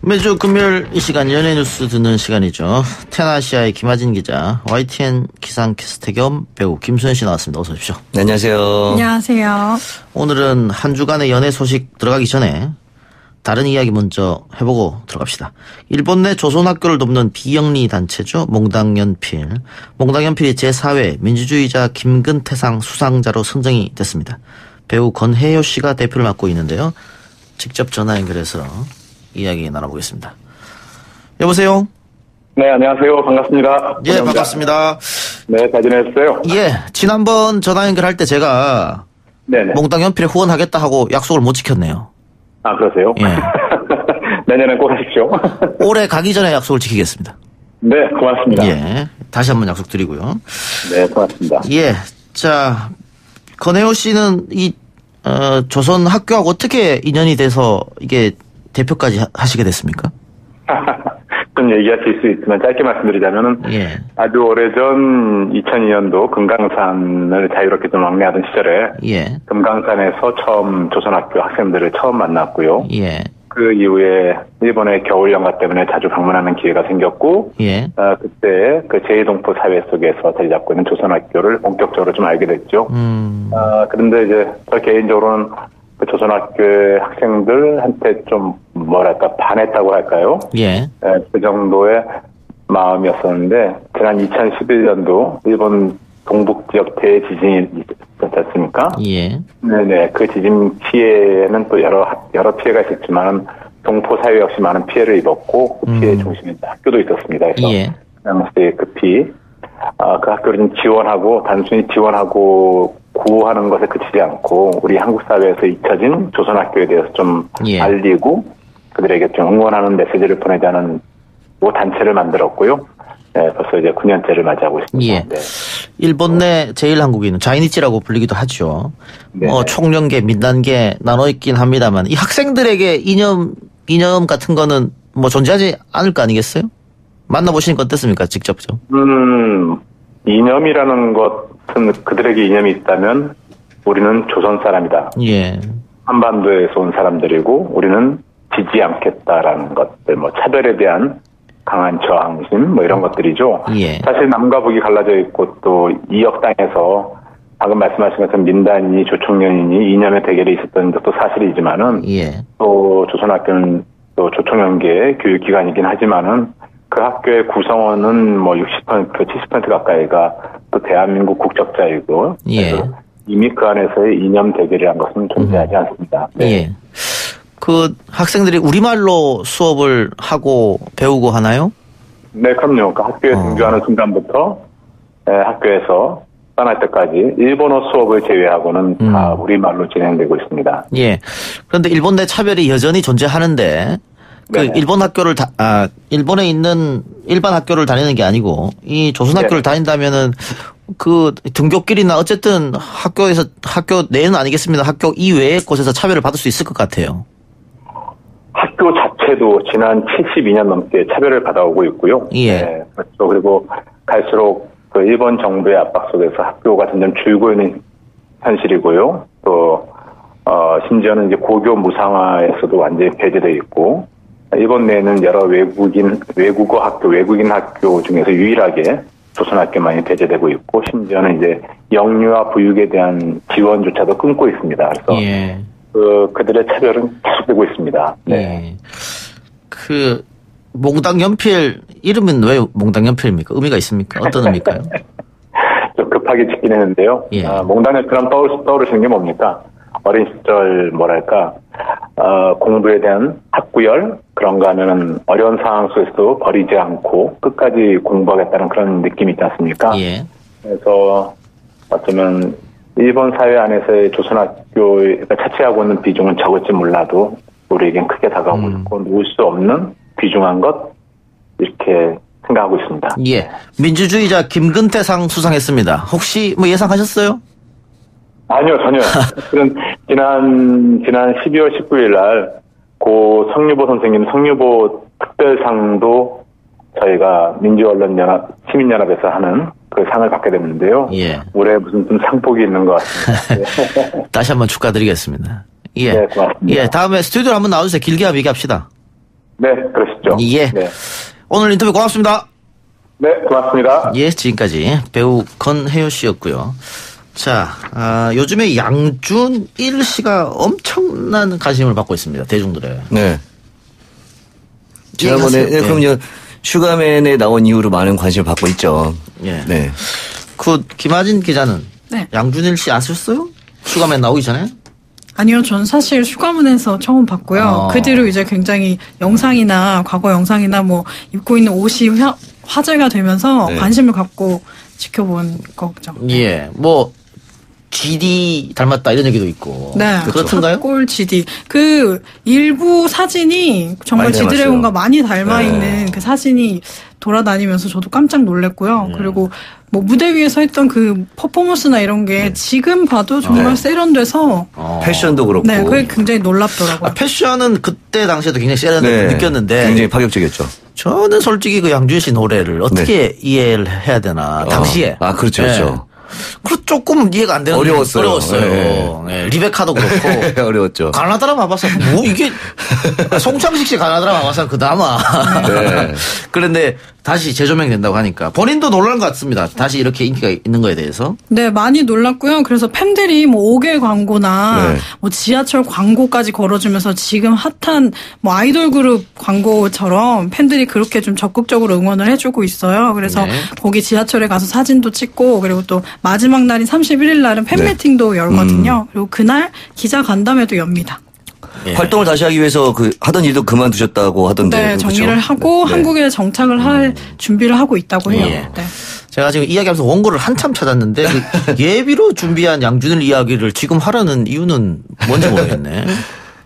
매주 금요일 이 시간 연예 뉴스 듣는 시간이죠. 텐아시아의 김하진 기자, YTN 기상캐스터 겸 배우 김수현 씨 나왔습니다. 어서 오십시오. 네, 안녕하세요. 안녕하세요. 오늘은 한 주간의 연예 소식 들어가기 전에 다른 이야기 먼저 해보고 들어갑시다. 일본 내 조선학교를 돕는 비영리 단체죠. 몽당연필. 몽당연필이 제4회 민주주의자 김근태상 수상자로 선정이 됐습니다. 배우 권혜요 씨가 대표를 맡고 있는데요. 직접 전화 연결해서 이야기 나눠보겠습니다. 여보세요? 네, 안녕하세요. 반갑습니다. 예, 반갑습니다. 네, 잘 지내셨어요? 예, 지난번 전화 연결할 때 제가 몽당연필에 후원하겠다 하고 약속을 못 지켰네요. 아, 그러세요? 예. 내년엔 꼭 하십시오. 올해 가기 전에 약속을 지키겠습니다. 네, 고맙습니다. 예, 다시 한번 약속드리고요. 네, 고맙습니다. 예, 자, 권혜호 씨는 이 조선 학교하고 어떻게 인연이 돼서 이게 대표까지 하시게 됐습니까? 좀 얘기하실 수 있지만 짧게 말씀드리자면은 아주 오래전 2002년도 금강산을 자유롭게 좀 왕래하던 시절에 금강산에서 처음 조선학교 학생들을 처음 만났고요. 그 이후에 일본의 겨울연가 때문에 자주 방문하는 기회가 생겼고 그때 그 제2동포 사회 속에서 자리 잡고 있는 조선학교를 본격적으로 좀 알게 됐죠. 그런데 이제 저 개인적으로는 그 조선학교의 학생들한테 좀 뭐랄까 반했다고 할까요? 그 정도의 마음이었었는데 지난 2011년도 일본 동북 지역 대지진이 있었지 않습니까? 네네. 그 지진 피해는 또 여러 피해가 있었지만 동포 사회 역시 많은 피해를 입었고 그 피해 중심에 학교도 있었습니다. 그래서 그 당시에 급히 그 학교를 좀 지원하고 단순히 지원하고 구호하는 것에 그치지 않고 우리 한국 사회에서 잊혀진 조선학교에 대해서 좀 알리고 그들에게 좀 응원하는 메시지를 보내자는 단체를 만들었고요. 네, 벌써 이제 9년째를 맞이하고 있습니다. 일본 내 제1한국인 자이니치라고 불리기도 하죠. 네. 뭐 총련계, 민단계 나눠 있긴 합니다만 이 학생들에게 이념 같은 거는 뭐 존재하지 않을 거 아니겠어요? 만나보시니까 어땠습니까? 직접죠. 이념이라는 것은 그들에게 이념이 있다면 우리는 조선 사람이다. 예. 한반도에서 온 사람들이고 우리는 지지 않겠다라는 것들, 뭐 차별에 대한 강한 저항심, 뭐 이런 것들이죠. 예. 사실 남과 북이 갈라져 있고 또 이 역당에서 방금 말씀하신 것처럼 민단이니 조총련이니 이념의 대결이 있었던 것도 사실이지만은 예. 또 조선학교는 또 조총련계의 교육기관이긴 하지만은 그 학교의 구성원은 뭐 60%, 70% 가까이가 또 대한민국 국적자이고 예. 이미 그 안에서의 이념 대결이라는 것은 존재하지 않습니다. 네. 예. 그 학생들이 우리말로 수업을 하고 배우고 하나요? 네, 그럼요. 그 학교에 등교하는 순간부터 학교에서 떠날 때까지 일본어 수업을 제외하고는 다 우리말로 진행되고 있습니다. 예. 그런데 일본 내 차별이 여전히 존재하는데 그 일본 학교를 일본에 있는 일반 학교를 다니는 게 아니고 이 조선 학교를 다닌다면은 그 등교길이나 어쨌든 학교 내는 아니겠습니다. 학교 이외의 곳에서 차별을 받을 수 있을 것 같아요. 학교 자체도 지난 72년 넘게 차별을 받아오고 있고요. 예. 네, 그렇죠. 그리고 갈수록 그 일본 정부의 압박 속에서 학교가 점점 줄고 있는 현실이고요. 또 심지어는 이제 고교 무상화에서도 완전히 배제돼 있고 일본 내에는 여러 외국어 학교, 외국인 학교 중에서 유일하게 조선학교만이 배제되고 있고 심지어는 이제 영유아 부육에 대한 지원조차도 끊고 있습니다. 그래서 예. 그들의 차별은 계속되고 있습니다. 네. 예. 그 몽당 연필 이름은 왜 몽당 연필입니까? 의미가 있습니까? 어떤 의미일까요? 좀 급하게 짓긴 했는데요. 예. 몽당 연필하면 떠오르시는 게 뭡니까? 어린 시절 뭐랄까 공부에 대한 학구열 그런 거 하면은 어려운 상황 속에서도 버리지 않고 끝까지 공부하겠다는 그런 느낌이 있지 않습니까? 예. 그래서 어쩌면 일본 사회 안에서의 조선학교가 차지하고 있는 비중은 적을지 몰라도 우리에겐 크게 다가오고 있고 놓을 수 없는 귀중한 것 이렇게 생각하고 있습니다. 예. 민주주의자 김근태상 수상했습니다. 혹시 뭐 예상하셨어요? 아니요, 전혀. 지난 12월 19일 날, 고 성유보 선생님 성유보 특별상도 저희가 민주언론연합, 시민연합에서 하는 그 상을 받게 됐는데요. 예. 올해 무슨 좀 상복이 있는 것 같습니다. 다시 한번 축하드리겠습니다. 예. 네, 고맙습니다. 예, 다음에 스튜디오로 한번 나와주세요. 길게 한번 얘기합시다. 네, 그러시죠. 예. 네. 오늘 인터뷰 고맙습니다. 네, 고맙습니다. 예, 지금까지 배우 건혜요 씨였고요. 자, 요즘에 양준일 씨가 엄청난 관심을 받고 있습니다. 대중들의. 네. 지난번에, 네. 그럼요. 슈가맨에 나온 이후로 많은 관심을 받고 있죠. 예. 네. 그, 김하진 기자는. 네. 양준일 씨 아셨어요? 슈가맨 나오기 전에? 아니요, 전 사실 슈가문에서 처음 봤고요. 그 뒤로 이제 굉장히 영상이나 과거 영상이나 뭐 입고 있는 옷이 화제가 되면서 네. 관심을 갖고 지켜본 거죠. 예. 뭐, GD 닮았다 이런 얘기도 있고. 네. 그렇던가요? 꼴 GD. 그 일부 사진이 정말 많이 닮았어요. 지드래곤과 많이 닮아 있는 네. 그 사진이 돌아다니면서 저도 깜짝 놀랐고요. 그리고 뭐 무대 위에서 했던 그 퍼포먼스나 이런 게 지금 봐도 정말 세련돼서 패션도 그렇고. 네, 그게 굉장히 놀랍더라고요. 패션은 그때 당시에도 굉장히 세련되게 네. 느꼈는데. 굉장히 파격적이었죠. 저는 솔직히 그 양준일 씨 노래를 어떻게 이해를 해야 되나. 당시에. 그렇죠, 그렇죠. 그 조금 이해가 안 되는. 어려웠어요. 네, 리베카도 그렇고. 어려웠죠. 가나다라 마바사. 뭐 이게. 송창식 씨 가나다라 마바사 그나마. 네. 그런데 다시 재조명이 된다고 하니까 본인도 놀란 것 같습니다. 다시 이렇게 인기가 있는 거에 대해서. 네, 많이 놀랐고요. 그래서 팬들이 뭐 5개 광고나 뭐 지하철 광고까지 걸어주면서 지금 핫한 뭐 아이돌 그룹 광고처럼 팬들이 그렇게 좀 적극적으로 응원을 해주고 있어요. 그래서 거기 지하철에 가서 사진도 찍고 그리고 또 마지막 날인 31일 날은 팬미팅도 열거든요. 그리고 그날 기자 간담회도 엽니다. 활동을 다시 하기 위해서 그 하던 일도 그만두셨다고 하던데. 네, 정리를 그렇죠? 하고 한국에 정착을 할 준비를 하고 있다고 해요. 예. 네. 제가 지금 이야기하면서 원고를 한참 찾았는데 그 예비로 준비한 양준일 이야기를 지금 하라는 이유는 뭔지 모르겠네.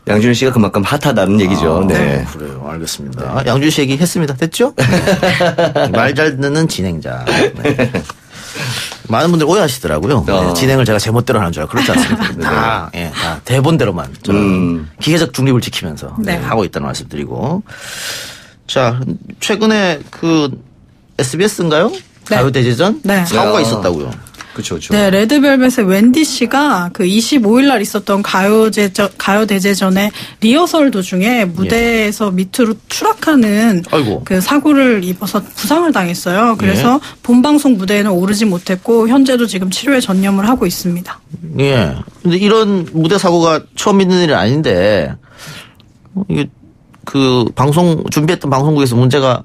양준일 씨가 그만큼 핫하다는 얘기죠. 네. 그래요. 알겠습니다. 양준일 씨 얘기 했습니다. 됐죠? 말 잘 듣는 진행자. 네. 많은 분들이 오해하시더라고요. 네, 진행을 제가 제멋대로 하는 줄 알고 그렇지 않습니다. 다 대본대로만 저는 기계적 중립을 지키면서 하고 있다는 말씀드리고. 자, 최근에 그 SBS인가요? 가요대제전? 사고가 있었다고요. 그렇죠. 네, 레드벨벳의 웬디 씨가 그 25일 날 있었던 가요대제전의 리허설 도중에 무대에서 밑으로 추락하는 그 사고를 입어서 부상을 당했어요. 그래서 본방송 무대에는 오르지 못했고 현재도 지금 치료에 전념을 하고 있습니다. 예. 근데 이런 무대 사고가 처음 있는 일이 아닌데 이게 그 준비했던 방송국에서 문제가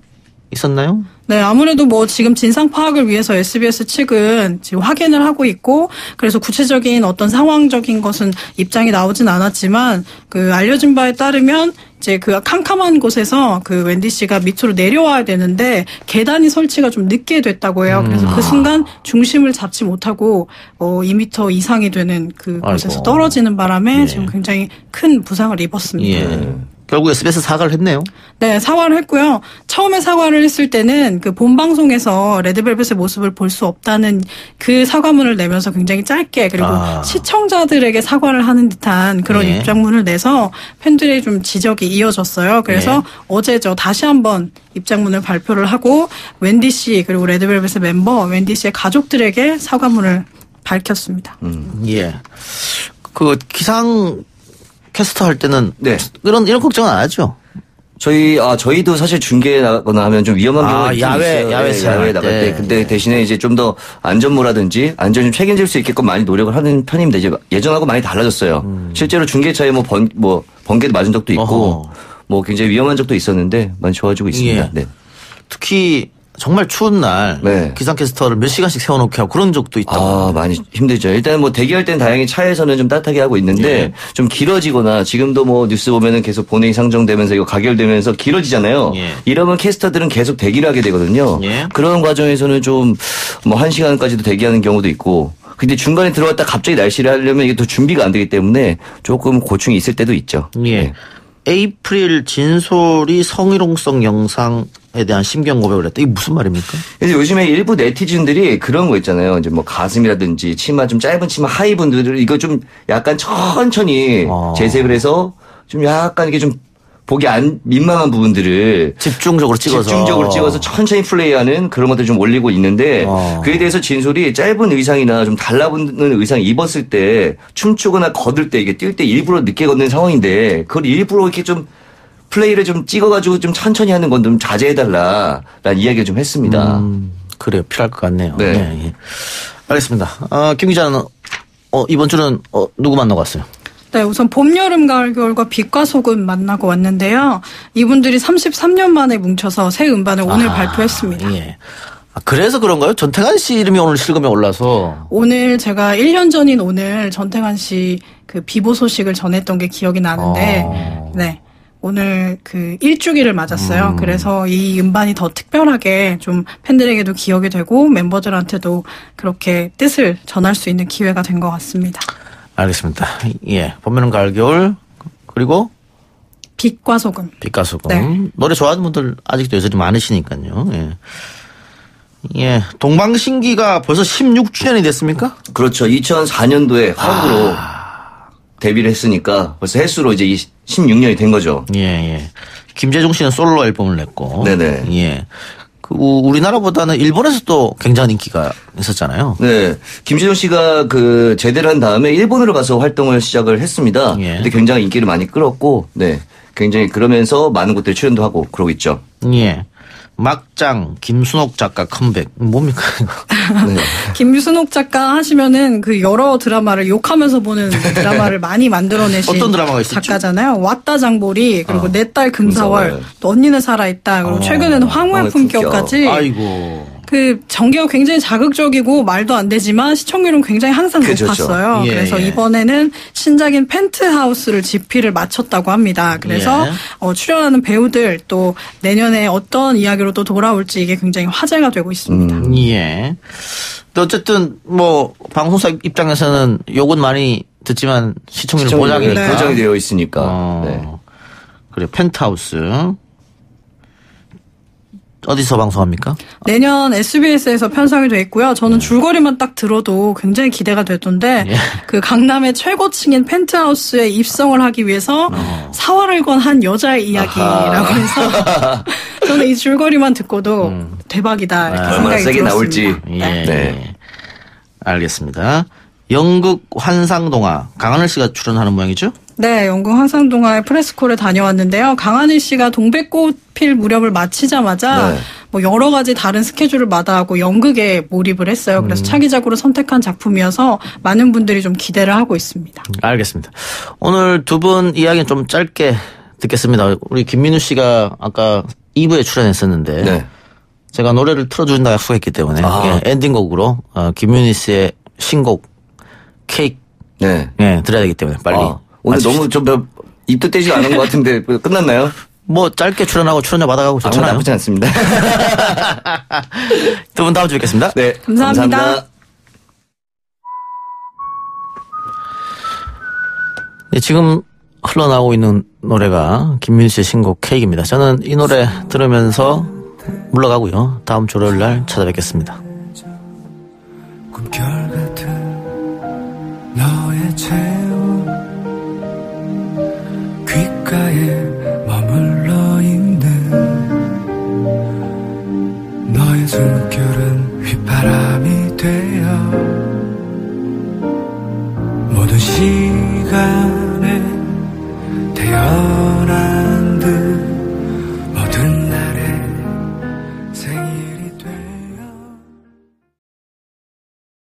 있었나요? 네, 아무래도 뭐 지금 진상 파악을 위해서 SBS 측은 지금 확인을 하고 있고 그래서 구체적인 어떤 상황적인 것은 입장이 나오진 않았지만 그 알려진 바에 따르면 이제 그 캄캄한 곳에서 그 웬디 씨가 밑으로 내려와야 되는데 계단이 설치가 좀 늦게 됐다고 해요. 그래서 그 순간 중심을 잡지 못하고 2m 이상이 되는 그 곳에서 떨어지는 바람에 지금 굉장히 큰 부상을 입었습니다. 결국 SBS 사과를 했네요. 네, 사과를 했고요. 처음에 사과를 했을 때는 그 본방송에서 레드벨벳의 모습을 볼 수 없다는 그 사과문을 내면서 굉장히 짧게 그리고 시청자들에게 사과를 하는 듯한 그런 입장문을 내서 팬들의 좀 지적이 이어졌어요. 그래서 어제죠. 다시 한번 입장문을 발표를 하고 웬디 씨 그리고 레드벨벳의 멤버 웬디 씨의 가족들에게 사과문을 밝혔습니다. 예. 그 기상 캐스터 할 때는 이런 걱정은 안 하죠. 저희도 사실 중계 나거나 하면 좀 위험한 경우가 있어요. 야외 나갈 때. 근데 대신에 이제 좀 더 안전모라든지 안전 좀 책임질 수 있게끔 많이 노력을 하는 편입니다. 이제 예전하고 많이 달라졌어요. 실제로 중계차에 번개도 맞은 적도 있고 뭐 굉장히 위험한 적도 있었는데 많이 좋아지고 있습니다. 네. 특히 정말 추운 날 기상캐스터를 몇 시간씩 세워놓게 하고 그런 적도 있다고. 많이 힘들죠. 일단 뭐 대기할 땐 다행히 차에서는 좀 따뜻하게 하고 있는데 좀 길어지거나 지금도 뭐 뉴스 보면은 계속 본회의 상정되면서 이거 가결되면서 길어지잖아요. 이러면 캐스터들은 계속 대기를 하게 되거든요. 그런 과정에서는 좀 뭐 1시간까지도 대기하는 경우도 있고. 근데 중간에 들어갔다 갑자기 날씨를 하려면 이게 또 준비가 안 되기 때문에 조금 고충이 있을 때도 있죠. 에이프릴 진솔이 성희롱성 영상에 대한 심경 고백을 했다. 이게 무슨 말입니까? 그래서 요즘에 일부 네티즌들이 그런 거 있잖아요. 이제 뭐 가슴이라든지 치마 좀 짧은 치마 하이분들 이거 좀 약간 천천히 재색을 해서 좀 약간 이게 좀 보기 민망한 부분들을 집중적으로 찍어서 천천히 플레이하는 그런 것들 좀 올리고 있는데 그에 대해서 진솔이 짧은 의상이나 좀 달라붙는 의상 입었을 때 춤추거나 거들 때 이게 뛸 때 일부러 늦게 걷는 상황인데 그걸 일부러 이렇게 좀 플레이를 좀 찍어가지고 좀 천천히 하는 건 좀 자제해달라라는 이야기를 좀 했습니다. 그래요. 필요할 것 같네요. 네. 알겠습니다. 김 기자는 이번 주는 누구 만나고 왔어요? 네, 우선 봄, 여름, 가을, 겨울과 빛과 소금 만나고 왔는데요. 이분들이 33년 만에 뭉쳐서 새 음반을 오늘 발표했습니다. 그래서 그런가요? 전태관 씨 이름이 오늘 실검에 올라서. 오늘 제가 1년 전인 오늘 전태관 씨 그 비보 소식을 전했던 게 기억이 나는데, 오늘 그 1주기를 맞았어요. 그래서 이 음반이 더 특별하게 좀 팬들에게도 기억이 되고 멤버들한테도 그렇게 뜻을 전할 수 있는 기회가 된 것 같습니다. 알겠습니다. 봄, 여름, 가을, 겨울 그리고 빛과 소금. 빛과 소금. 노래 좋아하는 분들 아직도 여전히 많으시니까요. 동방신기가 벌써 16주년이 됐습니까? 그렇죠. 2004년도에 한국으로 데뷔를 했으니까 벌써 횟수로 이제 16년이 된 거죠. 김재중 씨는 솔로 앨범을 냈고. 네네. 우리나라보다는 일본에서도 굉장한 인기가 있었잖아요. 네. 김재중 씨가 그 제대를 한 다음에 일본으로 가서 활동을 시작을 했습니다. 근데 굉장히 인기를 많이 끌었고, 굉장히 그러면서 많은 곳들에 출연도 하고 그러고 있죠. 막장 김순옥 작가 컴백 뭡니까 이거? 김순옥 작가 하시면은 그 여러 드라마를 욕하면서 보는 드라마를 많이 만들어내신 어떤 드라마가 있었죠? 작가잖아요. 왔다 장보리 그리고 내 딸 금사월 또 언니는 살아있다 그리고 최근에는 황후의 품격까지. 아이고. 그 전개가 굉장히 자극적이고 말도 안 되지만 시청률은 굉장히 항상 높았어요. 그래서 이번에는 신작인 펜트하우스를 집필을 마쳤다고 합니다. 그래서 출연하는 배우들 또 내년에 어떤 이야기로 또 돌아올지 이게 굉장히 화제가 되고 있습니다. 또 어쨌든 뭐 방송사 입장에서는 욕은 많이 듣지만 시청률은 보장이니까. 보장이 되어 있으니까. 그래 펜트하우스. 어디서 방송합니까? 내년 SBS에서 편성이 돼 있고요. 저는 줄거리만 딱 들어도 굉장히 기대가 됐던데 그 강남의 최고층인 펜트하우스에 입성을 하기 위해서 사활을 건 한 여자의 이야기라고 해서 저는 이 줄거리만 듣고도 대박이다 이렇게 생각이 세게 들었습니다. 나올지. 네. 알겠습니다. 연극 환상동화 강하늘 씨가 출연하는 모양이죠? 네, 연극 환상동화의 프레스콜에 다녀왔는데요. 강하늘 씨가 동백꽃 필 무렵을 마치자마자 뭐 여러 가지 다른 스케줄을 마다하고 연극에 몰입을 했어요. 그래서 차기작으로 선택한 작품이어서 많은 분들이 좀 기대를 하고 있습니다. 알겠습니다. 오늘 두 분 이야기는 좀 짧게 듣겠습니다. 우리 김민우 씨가 아까 2부에 출연했었는데 제가 노래를 틀어준다 약속했기 때문에 엔딩곡으로 김민우 씨의 신곡 케이크 들어야 되기 때문에 빨리. 오늘 너무 좀 입도 떼지 않은 것 같은데 끝났나요? 뭐 짧게 출연하고 출연료 받아가고 좋잖아요. 나쁘지 않습니다. 두 분 다음 주에 뵙겠습니다. 네, 감사합니다. 네, 지금 흘러나오고 있는 노래가 김민수 씨의 신곡 케이크입니다. 저는 이 노래 들으면서 물러가고요. 다음 주 월요일 날 찾아뵙겠습니다. 꿈결 같은 너의 체온 귓가에